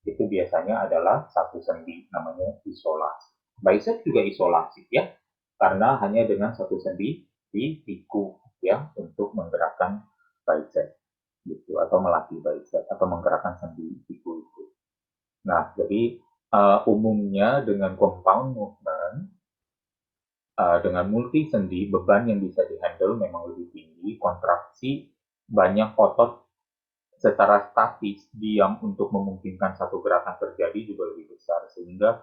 itu biasanya adalah satu sendi, namanya isolasi. Bicep juga isolasi ya, karena hanya dengan satu sendi di siku ya, untuk menggerakkan bicep gitu, atau melatih bicep atau menggerakkan sendi siku itu. Nah, jadi umumnya dengan compound movement, dengan multi sendi, beban yang bisa dihandle memang lebih tinggi, kontraksi banyak otot secara statis diam untuk memungkinkan satu gerakan terjadi juga lebih besar, sehingga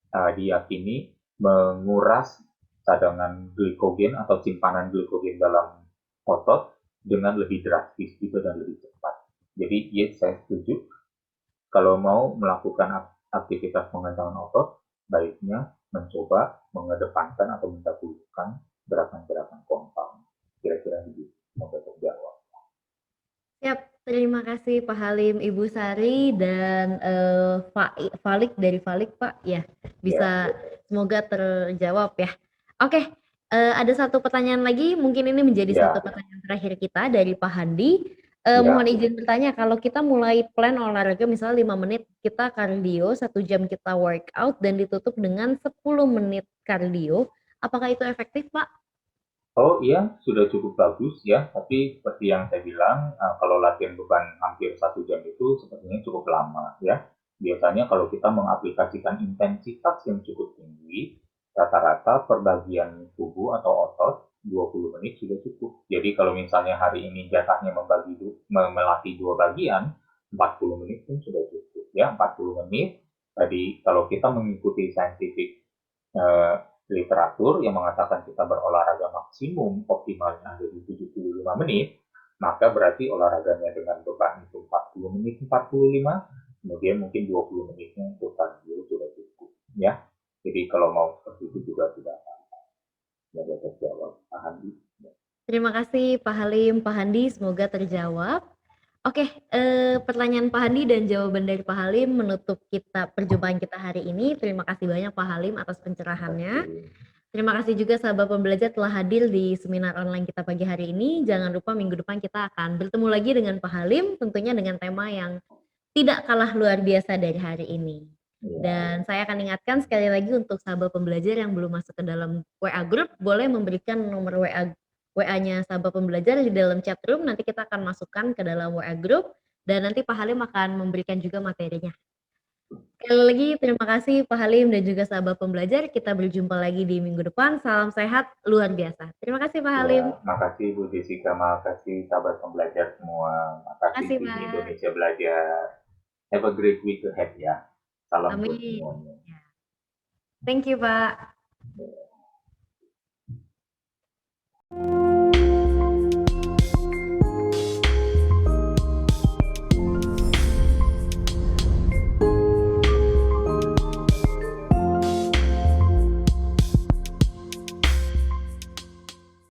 diyakini menguras cadangan glikogen atau simpanan glikogen dalam otot dengan lebih drastis juga dan lebih cepat. Jadi yes, saya setuju, kalau mau melakukan aktivitas pengencangan otot, baiknya mencoba mengedepankan atau mendahulukan gerakan-gerakan compound. Kira-kira begitu. Semoga terjawab. Siap, terima kasih Pak Halim, Ibu Sari, dan Falik dari Falik Pak. Ya, bisa Ya, semoga terjawab ya. Oke, ada satu pertanyaan lagi, mungkin ini menjadi satu ya, pertanyaan terakhir kita dari Pak Handi. Mohon ya. izin bertanya, kalau kita mulai plan olahraga misalnya 5 menit kita kardio, 1 jam kita workout, dan ditutup dengan 10 menit kardio, apakah itu efektif Pak? Oh iya, sudah cukup bagus ya. Tapi seperti yang saya bilang, kalau latihan beban hampir 1 jam itu sepertinya cukup lama ya. Biasanya kalau kita mengaplikasikan intensitas yang cukup tinggi, rata-rata per bagian tubuh atau otot 20 menit sudah cukup. Jadi kalau misalnya hari ini jatahnya melatih 2 bagian, 40 menit pun sudah cukup ya. 40 menit. Tadi kalau kita mengikuti scientific eh, literatur yang mengatakan kita berolahraga maksimum optimalnya ada di 75 menit, maka berarti olahraganya dengan beban itu 40 menit 45, kemudian mungkin 20 menitnya untuk kardio sudah cukup ya. Jadi kalau mau seperti itu juga tidak apa-apa. Ya, terjawab Pak Handi. Terima kasih Pak Halim, Pak Handi, semoga terjawab. Oke, pertanyaan Pak Handi dan jawaban dari Pak Halim menutup perjumpaan kita hari ini. Terima kasih banyak Pak Halim atas pencerahannya. Terima kasih juga sahabat pembelajar telah hadir di seminar online kita pagi hari ini. Jangan lupa minggu depan kita akan bertemu lagi dengan Pak Halim, tentunya dengan tema yang tidak kalah luar biasa dari hari ini. Dan saya akan ingatkan sekali lagi untuk sahabat pembelajar yang belum masuk ke dalam WA Group, boleh memberikan nomor WA-nya sahabat pembelajar di dalam chat room, nanti kita akan masukkan ke dalam WA Group, dan nanti Pak Halim akan memberikan juga materinya. Sekali lagi terima kasih Pak Halim dan juga sahabat pembelajar, kita berjumpa lagi di minggu depan, salam sehat luar biasa. Terima kasih Pak Halim. Ya, makasih Bu Jessica, makasih sahabat pembelajar semua, makasih Makasih tim Pak. Indonesia Belajar. Have a great week ahead ya. Salam buat Amin. semuanya. Ya. Thank you Pak.